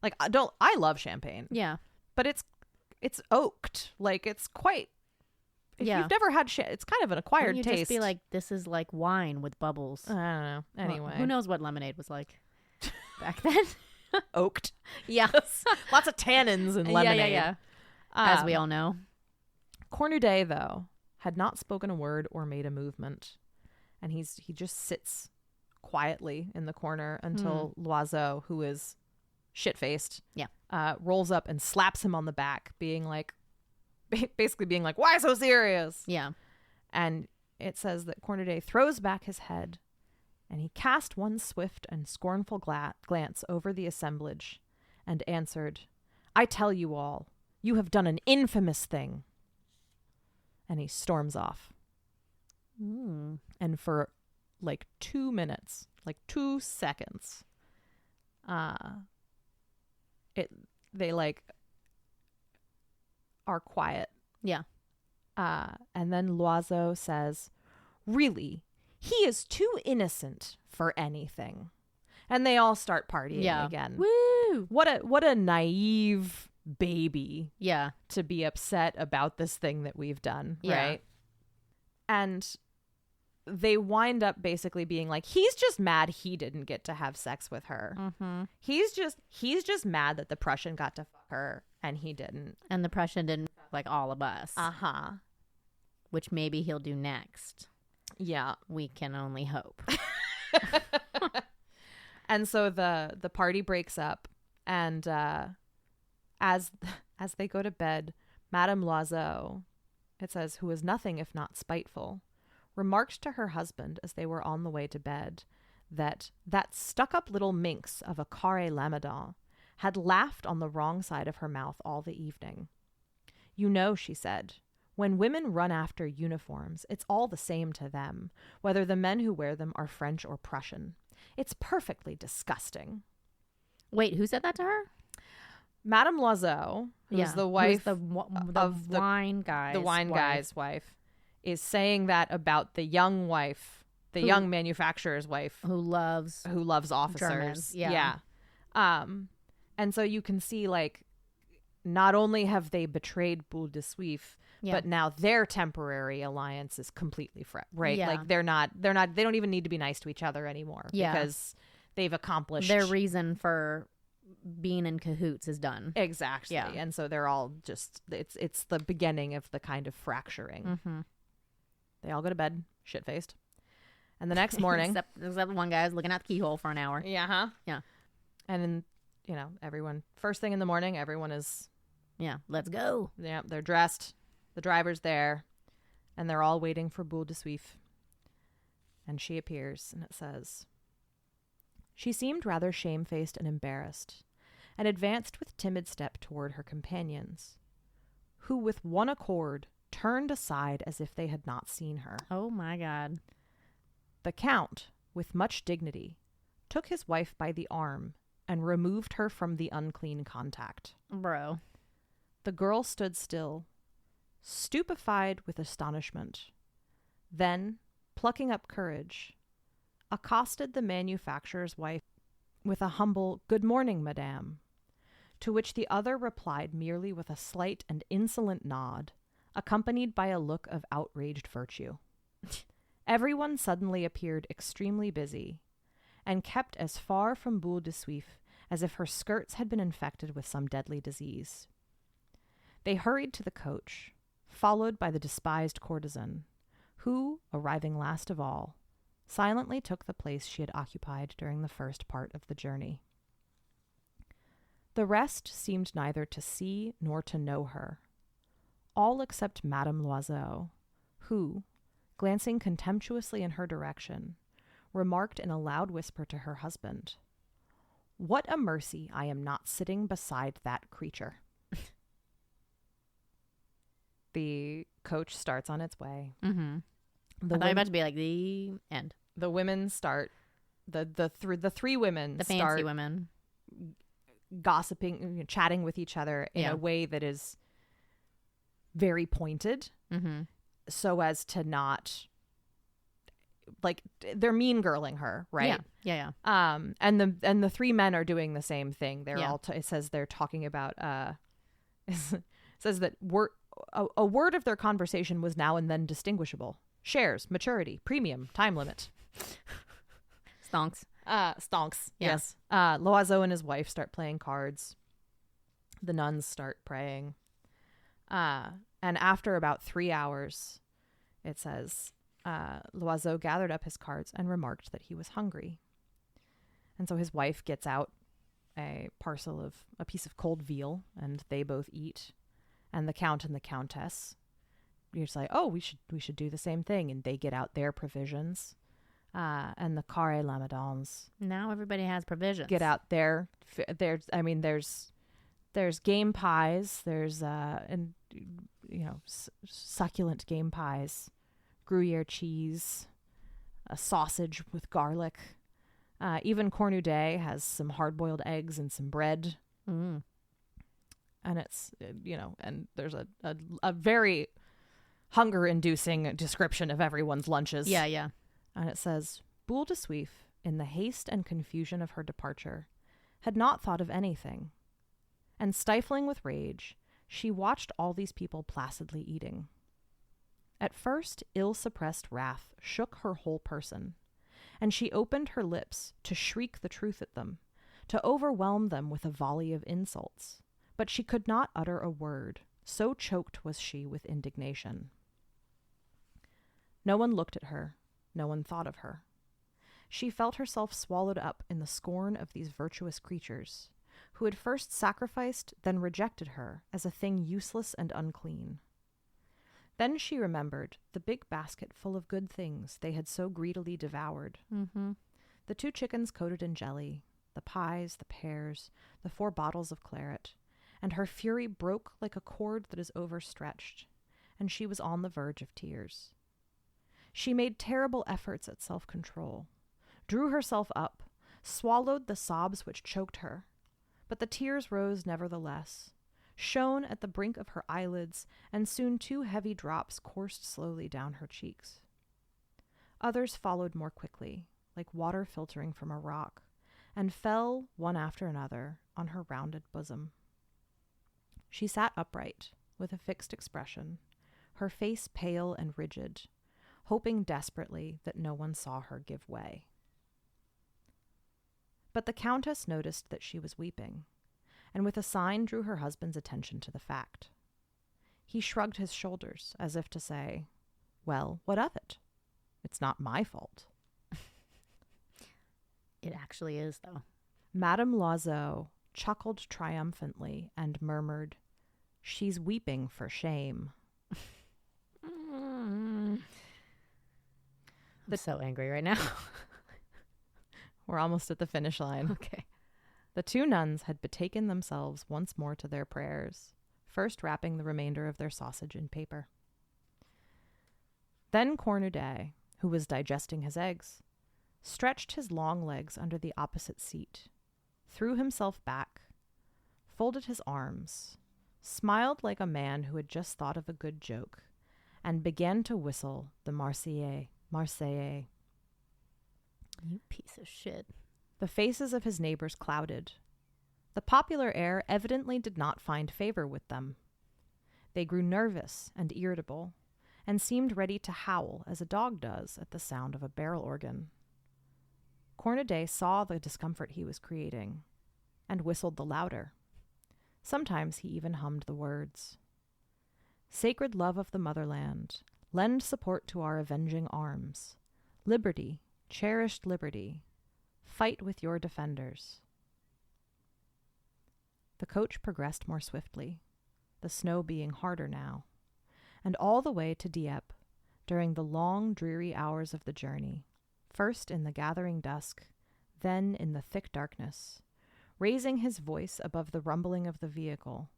like I love champagne. Yeah. But it's oaked. Like it's quite, if you've never had it's kind of an acquired you taste. Just be like, this is like wine with bubbles. I don't know. Anyway. Well, who knows what lemonade was like back then? Oaked. Yes. Lots of tannins in lemonade. Yeah. As we all know. Cornudet, though, had not spoken a word or made a movement. And he just sits quietly in the corner until Loiseau, who is shit-faced, rolls up and slaps him on the back, basically being like, why so serious? Yeah. And it says that Cornudet throws back his head and he cast one swift and scornful glance over the assemblage and answered, I tell you all, you have done an infamous thing. And he storms off. And for like 2 minutes, like 2 seconds, they like are quiet. Yeah. And then Loiseau says, really, he is too innocent for anything. And they all start partying again. Woo! What a naive baby. Yeah. To be upset about this thing that we've done, yeah. right? And they wind up basically being like, he's just mad he didn't get to have sex with her. He's just mad that the Prussian got to fuck her and he didn't. And the Prussian didn't like all of us. Which maybe he'll do next. Yeah. We can only hope. And so the party breaks up, and as they go to bed, Madame Loiseau, it says, who was nothing if not spiteful, remarked to her husband as they were on the way to bed that stuck-up little minx of a Carré Lamadon had laughed on the wrong side of her mouth all the evening. You know, she said, when women run after uniforms, it's all the same to them, whether the men who wear them are French or Prussian. It's perfectly disgusting. Wait, who said that to her? Madame Loiseau, who's the wife of the wine guy's the wine wife. guy's wife, is saying that about the young wife, young manufacturer's wife, who loves officers. Germans. Yeah. And so you can see, like, not only have they betrayed Boule de Suif, but now their temporary alliance is completely right. Yeah. Like they don't even need to be nice to each other anymore because they've accomplished their reason for being in cahoots is done. Exactly. Yeah. And so they're all just, it's the beginning of the kind of fracturing. They all go to bed shit-faced. And the next morning, except one guy's looking at the keyhole for an hour. Yeah. And then, everyone, first thing in the morning, everyone is, let's go. Yeah, they're dressed. The driver's there, and they're all waiting for Boule de Suif. And she appears, and it says, she seemed rather shamefaced and embarrassed, and advanced with timid step toward her companions, who with one accord turned aside as if they had not seen her. Oh my God. The Count, with much dignity, took his wife by the arm and removed her from the unclean contact. Bro. The girl stood still, stupefied with astonishment. Then, plucking up courage, accosted the manufacturer's wife with a humble "Good morning, madame," to which the other replied merely with a slight and insolent nod, accompanied by a look of outraged virtue. Everyone suddenly appeared extremely busy, and kept as far from Boule de Suif as if her skirts had been infected with some deadly disease. They hurried to the coach, followed by the despised courtesan, who, arriving last of all, silently took the place she had occupied during the first part of the journey. The rest seemed neither to see nor to know her, all except Madame Loiseau, who, glancing contemptuously in her direction, remarked in a loud whisper to her husband, "What a mercy I am not sitting beside that creature." The coach starts on its way. Mm-hmm. I thought you were about to be like the end. The women start, the three women The fancy start women. gossiping, chatting with each other in Yeah. a way that is very pointed, Mm-hmm. so as to not, like, they're mean girling her, right? Yeah. And the three men are doing the same thing. They're Yeah. all it says they're talking about it says that a word of their conversation was now and then distinguishable: shares, maturity, premium, time limit. Stonks. Stonks. Yeah. Yes. Loiseau and his wife start playing cards. The nuns start praying. And after about 3 hours, it says, Loiseau gathered up his cards and remarked that he was hungry. And so his wife gets out a piece of cold veal, and they both eat. And the Count and the Countess, you're just like, oh, we should do the same thing. And they get out their provisions. And the Carré Lamadons Now everybody has provisions. get out there's game pies, there's succulent game pies, Gruyere cheese, a sausage with garlic, even Cornudet has some hard-boiled eggs and some bread. Mm. And it's and there's a very hunger-inducing description of everyone's lunches. Yeah. And it says, Boule de Suif, in the haste and confusion of her departure, had not thought of anything. And stifling with rage, she watched all these people placidly eating. At first, ill-suppressed wrath shook her whole person, and she opened her lips to shriek the truth at them, to overwhelm them with a volley of insults. But she could not utter a word, so choked was she with indignation. No one looked at her. No one thought of her. She felt herself swallowed up in the scorn of these virtuous creatures, who had first sacrificed, then rejected her as a thing useless and unclean. Then she remembered the big basket full of good things they had so greedily devoured. Mm-hmm. The 2 chickens coated in jelly, the pies, the pears, the 4 bottles of claret, and her fury broke like a cord that is overstretched, and she was on the verge of tears. She made terrible efforts at self-control, drew herself up, swallowed the sobs which choked her, but the tears rose nevertheless, shone at the brink of her eyelids, and soon 2 heavy drops coursed slowly down her cheeks. Others followed more quickly, like water filtering from a rock, and fell, one after another, on her rounded bosom. She sat upright, with a fixed expression, her face pale and rigid, hoping desperately that no one saw her give way. But the Countess noticed that she was weeping, and with a sign drew her husband's attention to the fact. He shrugged his shoulders, as if to say, well, what of it? It's not my fault. It actually is, though. Madame Loiseau chuckled triumphantly and murmured, "She's weeping for shame." I'm so angry right now. We're almost at the finish line. Okay. The 2 nuns had betaken themselves once more to their prayers, first wrapping the remainder of their sausage in paper. Then Cornudet, who was digesting his eggs, stretched his long legs under the opposite seat, threw himself back, folded his arms, smiled like a man who had just thought of a good joke, and began to whistle the Marseillaise. Marseillaise. You piece of shit. The faces of his neighbors clouded. The popular air evidently did not find favor with them. They grew nervous and irritable, and seemed ready to howl as a dog does at the sound of a barrel organ. Cornudet saw the discomfort he was creating, and whistled the louder. Sometimes he even hummed the words. Sacred love of the motherland, lend support to our avenging arms. Liberty, cherished liberty, fight with your defenders. The coach progressed more swiftly, the snow being harder now, and all the way to Dieppe, during the long, dreary hours of the journey, first in the gathering dusk, then in the thick darkness, raising his voice above the rumbling of the vehicle,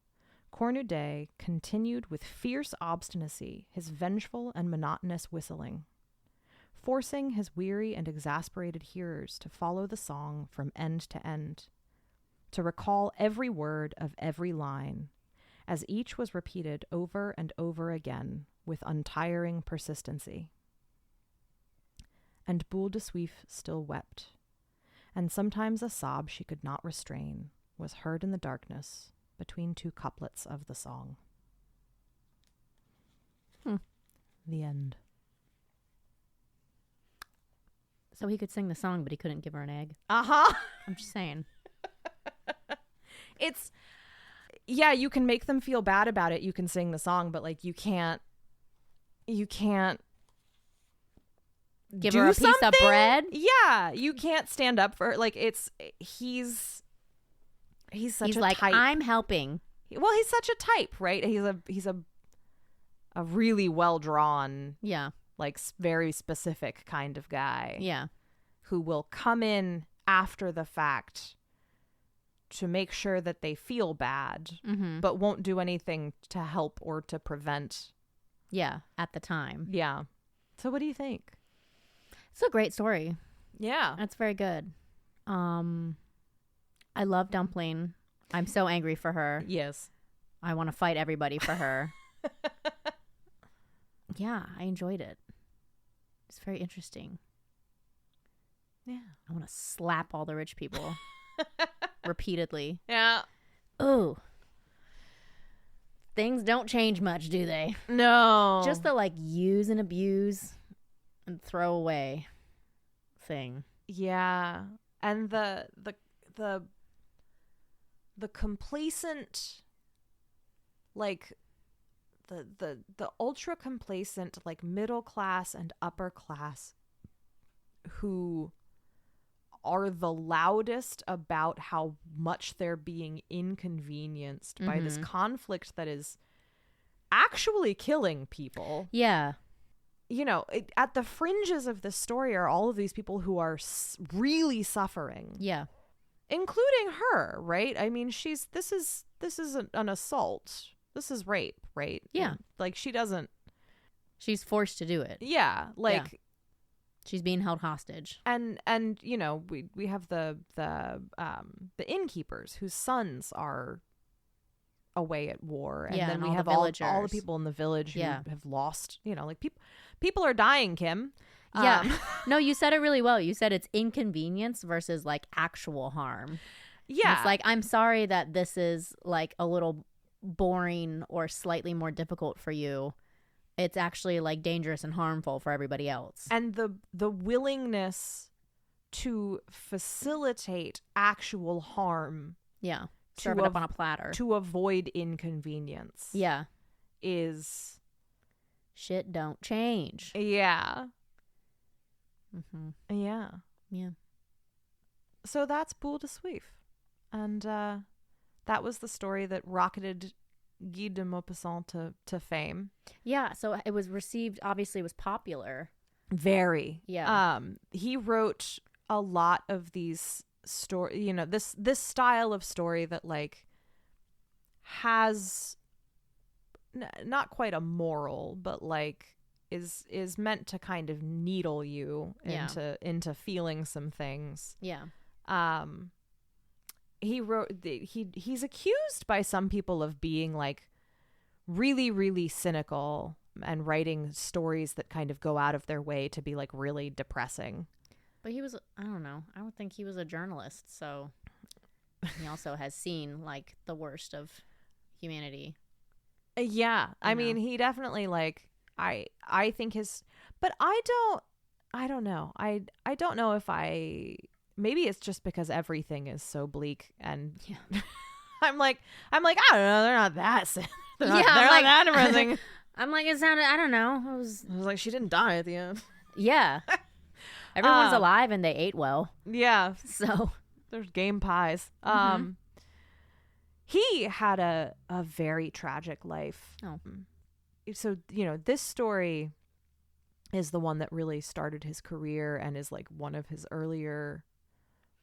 Cornudet continued with fierce obstinacy his vengeful and monotonous whistling, forcing his weary and exasperated hearers to follow the song from end to end, to recall every word of every line, as each was repeated over and over again with untiring persistency. And Boule de Suif still wept, and sometimes a sob she could not restrain was heard in the darkness between two couplets of the song. The end. So he could sing the song, but he couldn't give her an egg. Uh-huh. I'm just saying. It's, yeah, you can make them feel bad about it. You can sing the song, but like you can't Give do her a piece something? of bread. Yeah, you can't stand up for like he's such He's a like, type. I'm helping. Well, he's such a type, right? He's a really well drawn, Yeah. like very specific kind of guy. Yeah. Who will come in after the fact to make sure that they feel bad, but won't do anything to help or to prevent. Yeah. At the time. Yeah. So what do you think? It's a great story. Yeah. That's very good. I love Dumpling. I'm so angry for her. Yes. I want to fight everybody for her. Yeah, I enjoyed it. It's very interesting. Yeah. I want to slap all the rich people repeatedly. Yeah. Ooh. Things don't change much, do they? No. Just the like use and abuse and throw away thing. Yeah. And the complacent, like the ultra complacent, like middle class and upper class who are the loudest about how much they're being inconvenienced by this conflict that is actually killing people. Yeah. You know, at the fringes of this story are all of these people who are really suffering. Yeah. Including her, right? I mean, this is an assault. This is rape, right? Yeah. And, like She's forced to do it. yeah, like She's being held hostage. and you know, we have the innkeepers whose sons are away at war, and then and we all have the all villagers. the people in the village who Yeah. have lost, you know, like people are dying, Kim. Yeah. No, you said it really well. You said it's inconvenience versus like actual harm. Yeah. And it's like, I'm sorry that this is like a little boring or slightly more difficult for you. It's actually like dangerous and harmful for everybody else. And the willingness to facilitate actual harm, Yeah. Serve it up on a platter. to avoid inconvenience, Yeah. is Shit don't change. yeah. Yeah. So that's Boule de Suif, and that was the story that rocketed Guy de Maupassant to fame. Yeah. So it was received, obviously it was popular. Very. Yeah. He wrote a lot of these story, you know, this style of story that like has not quite a moral, but like is meant to kind of needle you into feeling some things. Yeah. He's accused by some people of being like really, really cynical and writing stories that kind of go out of their way to be like really depressing. But he was, I don't know. I would think he was a journalist, so he also has seen like the worst of humanity. Yeah. I mean, he definitely like I think but I don't know. I don't know if maybe it's just because everything is so bleak and I'm like I don't know, they're not that sad. They're not that depressing. I'm like, it sounded, I don't know. I was like, she didn't die at the end. Yeah. Everyone's alive and they ate well. Yeah. So there's game pies. He had a very tragic life. Oh. So, this story is the one that really started his career and is like one of his earlier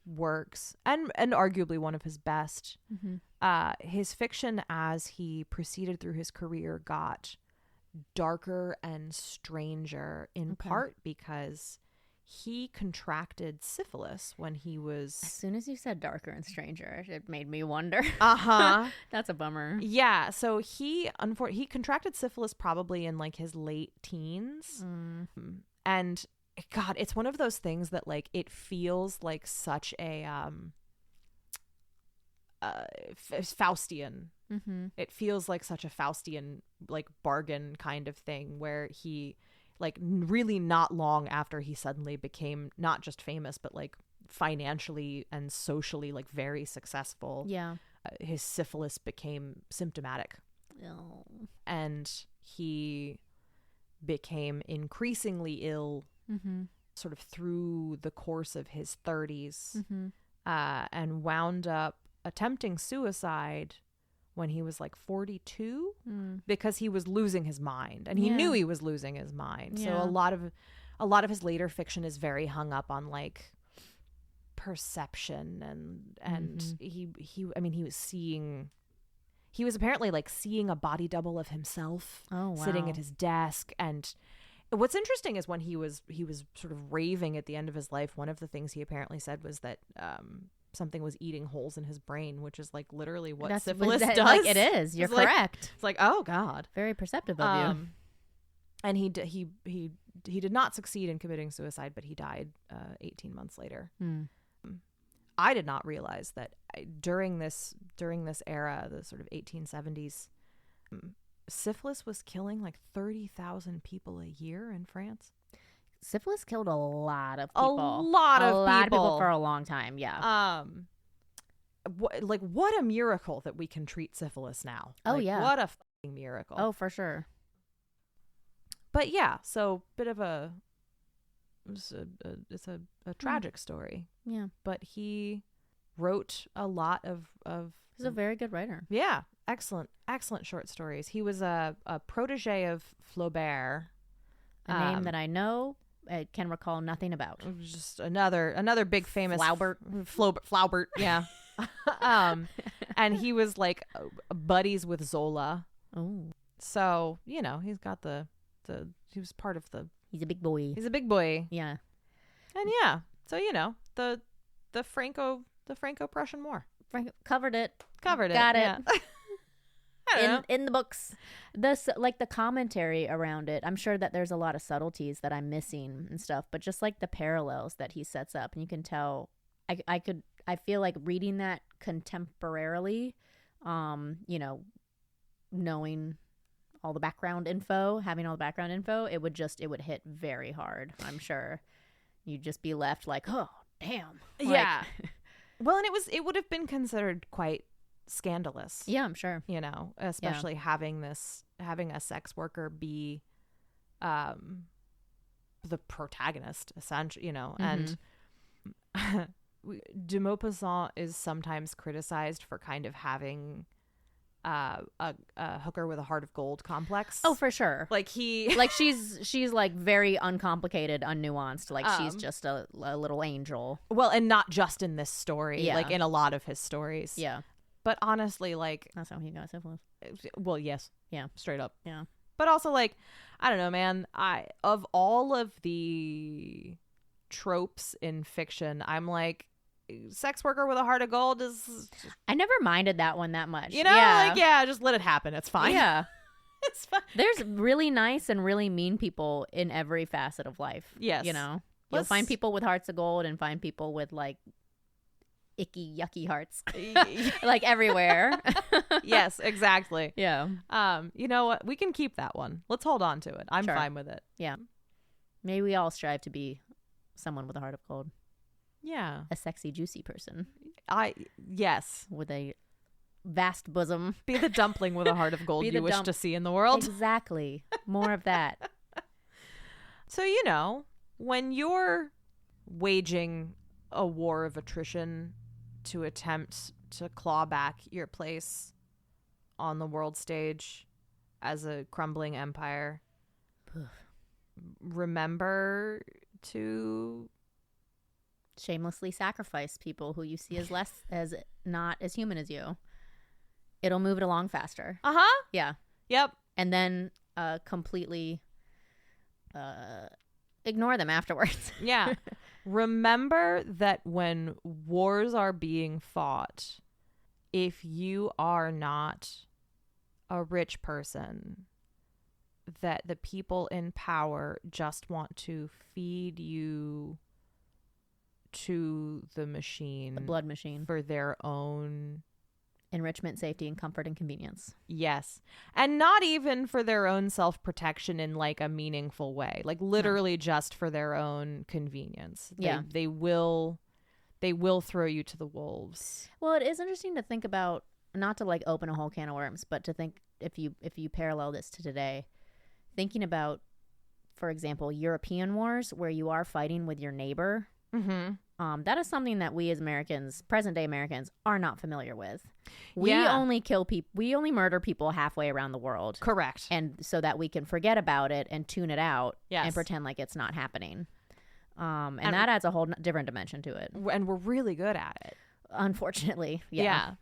works and arguably one of his best. His fiction as he proceeded through his career got darker and stranger in part because he contracted syphilis when he was... As soon as you said darker and stranger, it made me wonder. That's a bummer. Yeah, so he contracted syphilis probably in like his late teens. And God, it's one of those things that like it feels like such a Faustian. It feels like such a Faustian like bargain kind of thing where he like really not long after he suddenly became not just famous but like financially and socially like very successful. His syphilis became symptomatic. And he became increasingly ill sort of through the course of his 30s and wound up attempting suicide when he was like 42 because he was losing his mind and he knew he was losing his mind. So a lot of his later fiction is very hung up on like perception and he was apparently like seeing a body double of himself sitting at his desk. And what's interesting is when he was sort of raving at the end of his life, one of the things he apparently said was that something was eating holes in his brain, which is like literally what syphilis does. Like it is. You're correct. Like, it's like, oh God, very perceptive of you. And he did not succeed in committing suicide, but he died 18 months later. I did not realize that during this era, the sort of 1870s, syphilis was killing like 30,000 people a year in France. Syphilis killed a lot of people. A lot of people for a long time. Yeah. What a miracle that we can treat syphilis now. Oh, like, yeah. What a fucking miracle. Oh, for sure. But yeah, so it's a tragic story. Yeah. But he wrote a lot of He's a very good writer. Yeah. Excellent short stories. He was a protege of Flaubert. A name that I know, I can recall nothing about. Just another big famous Flaubert, yeah. And he was like buddies with Zola. Oh. So, he's got he was part of the... He's a big boy. He's a big boy. Yeah. And yeah, so, the Franco-Prussian War. Covered it. Got it. Yeah. In the books. The commentary around it, I'm sure that there's a lot of subtleties that I'm missing and stuff, but just like the parallels that he sets up, and you can tell, I feel like reading that contemporarily, knowing all the background info, having all the background info, it would hit very hard. I'm sure you'd just be left like, oh, damn. Yeah. Well, and it would have been considered quite scandalous. Yeah, I'm sure. Especially having a sex worker be the protagonist, essentially, and de Maupassant is sometimes criticized for kind of having a hooker with a heart of gold complex. Oh, for sure. Like she's like very uncomplicated, unnuanced. Like she's just a little angel. Well, and not just in this story, Yeah. like in a lot of his stories. Yeah. But honestly, like... That's how he got syphilis. Well, yes. Yeah. Straight up. Yeah. But also, like, I don't know, man. Of all of the tropes in fiction, I'm like, sex worker with a heart of gold is, I never minded that one that much. just let it happen. It's fine. Yeah. It's fine. There's really nice and really mean people in every facet of life. Yes. You know, you'll find people with hearts of gold and find people with like icky, yucky hearts, like everywhere. Yes, exactly. Yeah. You know what? We can keep that one. Let's hold on to it. I'm Sure. fine with it. Yeah. Maybe we all strive to be someone with a heart of gold, Yeah. a sexy, juicy person Yes. with a vast bosom. Be the dumpling with a heart of gold Be you the wish to see in the world. Exactly. More of that. So, you know, when you're waging a war of attrition to attempt to claw back your place on the world stage as a crumbling empire, remember to Shamelessly sacrifice people who you see as not as human as you. It'll move it along faster. Yeah. Yep. And then completely ignore them afterwards. Yeah. Remember that when wars are being fought, if you are not a rich person, that the people in power just want to feed you to the machine, The blood machine. for their own Enrichment, safety, and comfort and convenience. Yes. And not even for their own self-protection in like a meaningful way. Like literally just for their own convenience. Yeah. They will throw you to the wolves. Well, it is interesting to think about, not to like open a whole can of worms, but to think if you parallel this to today, thinking about, for example, European wars where you are fighting with your neighbor. Mm-hmm. That is something that we as Americans, present day Americans, are not familiar with. We Yeah. only kill people. We only murder people halfway around the world. Correct. And so that we can forget about it and tune it out Yes. and pretend like it's not happening. And And- that adds a whole different dimension to it. And we're really good at it. Unfortunately. Yeah.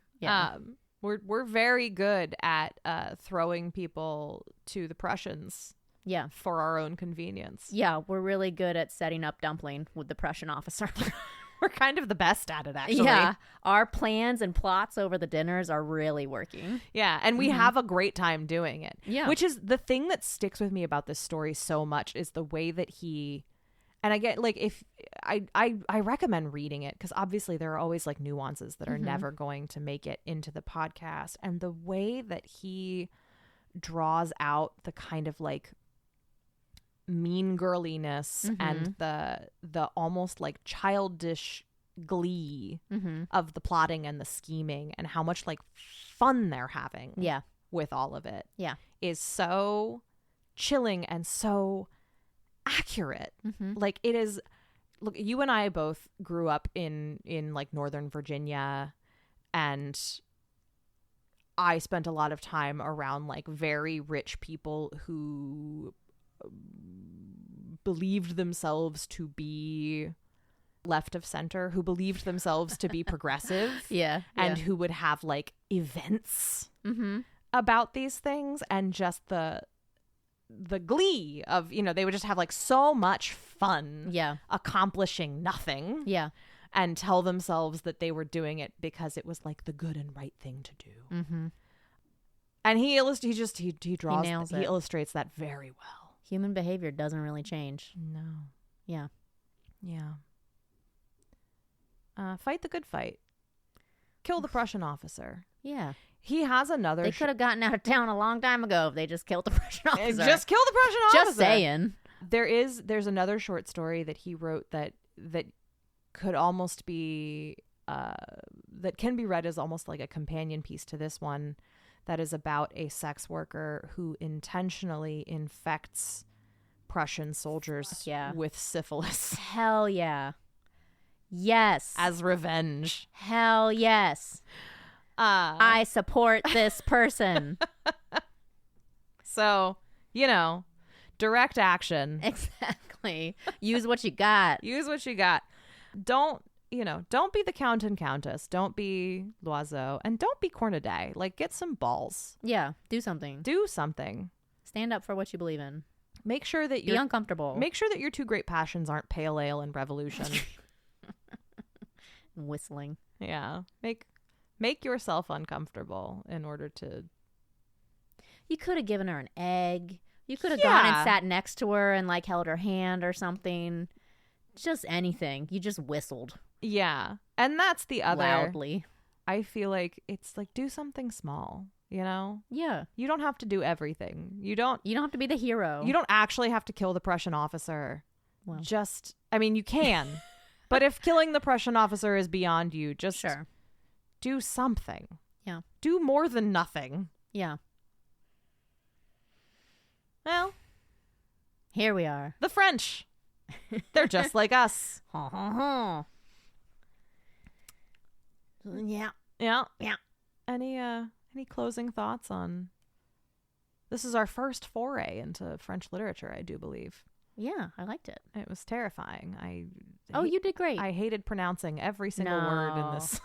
We're very good at throwing people to the Prussians Yeah. for our own convenience. Yeah. We're really good at setting up dumpling with the Prussian officer. We're kind of the best at it, actually. Yeah. Our plans and plots over the dinners are really working. Yeah, and we have a great time doing it. Yeah. Which is the thing that sticks with me about this story so much is the way that he, and I get like, if I recommend reading it because obviously there are always like nuances that are never going to make it into the podcast, and the way that he draws out the kind of like mean girliness and the almost like childish glee of the plotting and the scheming and how much like fun they're having Yeah. with all of it Yeah. is so chilling and so accurate. Like it is. Look, you and I both grew up in like Northern Virginia, and I spent a lot of time around like very rich people who believed themselves to be left of center, who believed themselves to be progressive, Yeah. and who would have like events about these things, and just the glee of, you know, they would just have like so much fun Yeah. accomplishing nothing Yeah. and tell themselves that they were doing it because it was like the good and right thing to do. Mm-hmm. And he draws, nails he it. illustrates that very well. Human behavior doesn't really change. No. Yeah. Yeah. Fight the good fight. Kill the Prussian officer. Yeah. He has another. They could have gotten out of town a long time ago if they just killed the Prussian officer. Just kill the Prussian officer. Just saying. There's another short story that he wrote that could almost be that can be read as almost like a companion piece to this one, that is about a sex worker who intentionally infects Prussian soldiers Yeah. with syphilis Hell yeah. Yes. as revenge. Hell yes. I support this person. So, you know, direct action. Exactly. Use what you got. Use what you got. Don't be the Count and Countess. Don't be Loiseau. And don't be Cornaday. Like, get some balls. Yeah. Do something. Do something. Stand up for what you believe in. make sure that Be uncomfortable. Make sure that your two great passions aren't pale ale and revolution. Whistling. Yeah. Make yourself uncomfortable in order to. You could have given her an egg. You could have gone and Yeah. sat next to her and like held her hand or something. Just anything. You just whistled Yeah. And that's the other. loudly. I feel like it's like do something small, you know? Yeah. You don't have to do everything. You don't have to be the hero. You don't actually have to kill the Prussian officer. Well. I mean, you can. But if killing the Prussian officer is beyond you, just Sure. do something. Yeah. Do more than nothing. Yeah. Well, Here we are. the French. They're just like us. Yeah. Yeah. Yeah. Any closing thoughts on this is our first foray into French literature, I do believe. Yeah, I liked it. It was terrifying. You did great. I hated pronouncing every single word in No. this.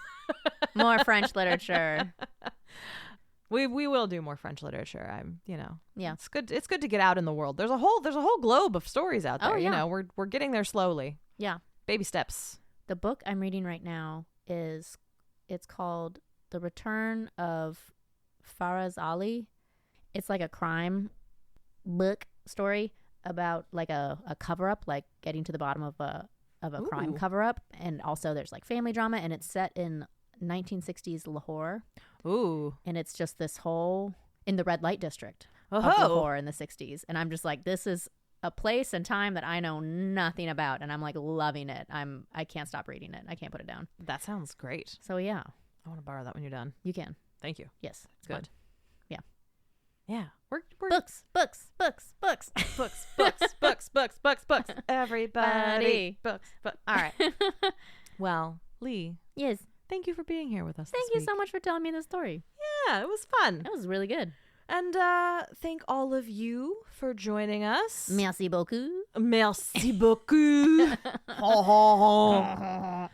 More French literature. We will do more French literature. Yeah. It's good to get out in the world. There's a whole globe of stories out there. Oh, yeah. We're getting there slowly. Yeah. Baby steps. The book I'm reading right now it's called The Return of Faraz Ali. It's like a crime book story about like a cover up, like getting to the bottom of a crime Ooh. cover up, and also there's like family drama, and it's set in 1960s Lahore, Ooh. and it's just this whole in the red light district of Oh. Lahore in the 60s, and I'm just like, this is a place and time that I know nothing about, and I'm like loving it. I can't stop reading it. I can't put it down. That sounds great. So yeah, I want to borrow that when you're done. you can. Thank you. Yes, it's Good. fun. Yeah. Yeah. We're Books. books, books. Everybody. Books. All right. Well, Lee, Yes. thank you for being here with us. Thank you so much for telling me the story. Yeah, it was fun. That was really good. And thank all of you for joining us. Merci beaucoup. Merci beaucoup. Ho, ho, ho.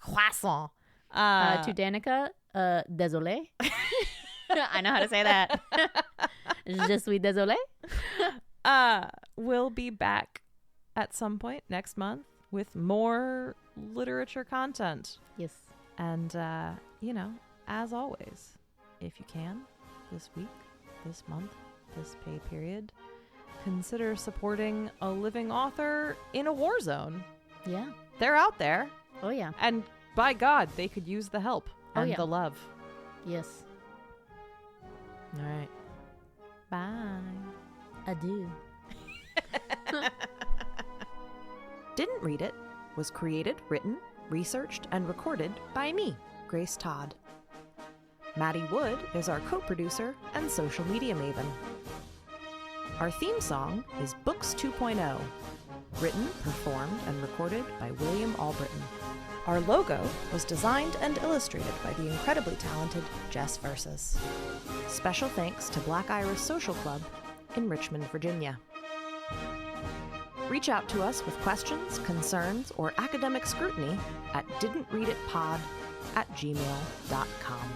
Croissant. To Danica, désolé. I know how to say that. Je suis désolé. We'll be back at some point next month with more literature content. Yes. And, as always, if you can, this week, this month, this pay period, consider supporting a living author in a war zone. Yeah. They're out there. Oh, yeah. And by God, they could use the help and yeah. the love. Yes. All right. Bye. Adieu. Didn't Read It was created, written, researched, and recorded by me, Grace Todd. Maddie Wood is our co-producer and social media maven. Our theme song is Books 2.0, written, performed, and recorded by William Albritton. Our logo was designed and illustrated by the incredibly talented Jess Versus. Special thanks to Black Iris Social Club in Richmond, Virginia. Reach out to us with questions, concerns, or academic scrutiny at didn'treaditpod@gmail.com.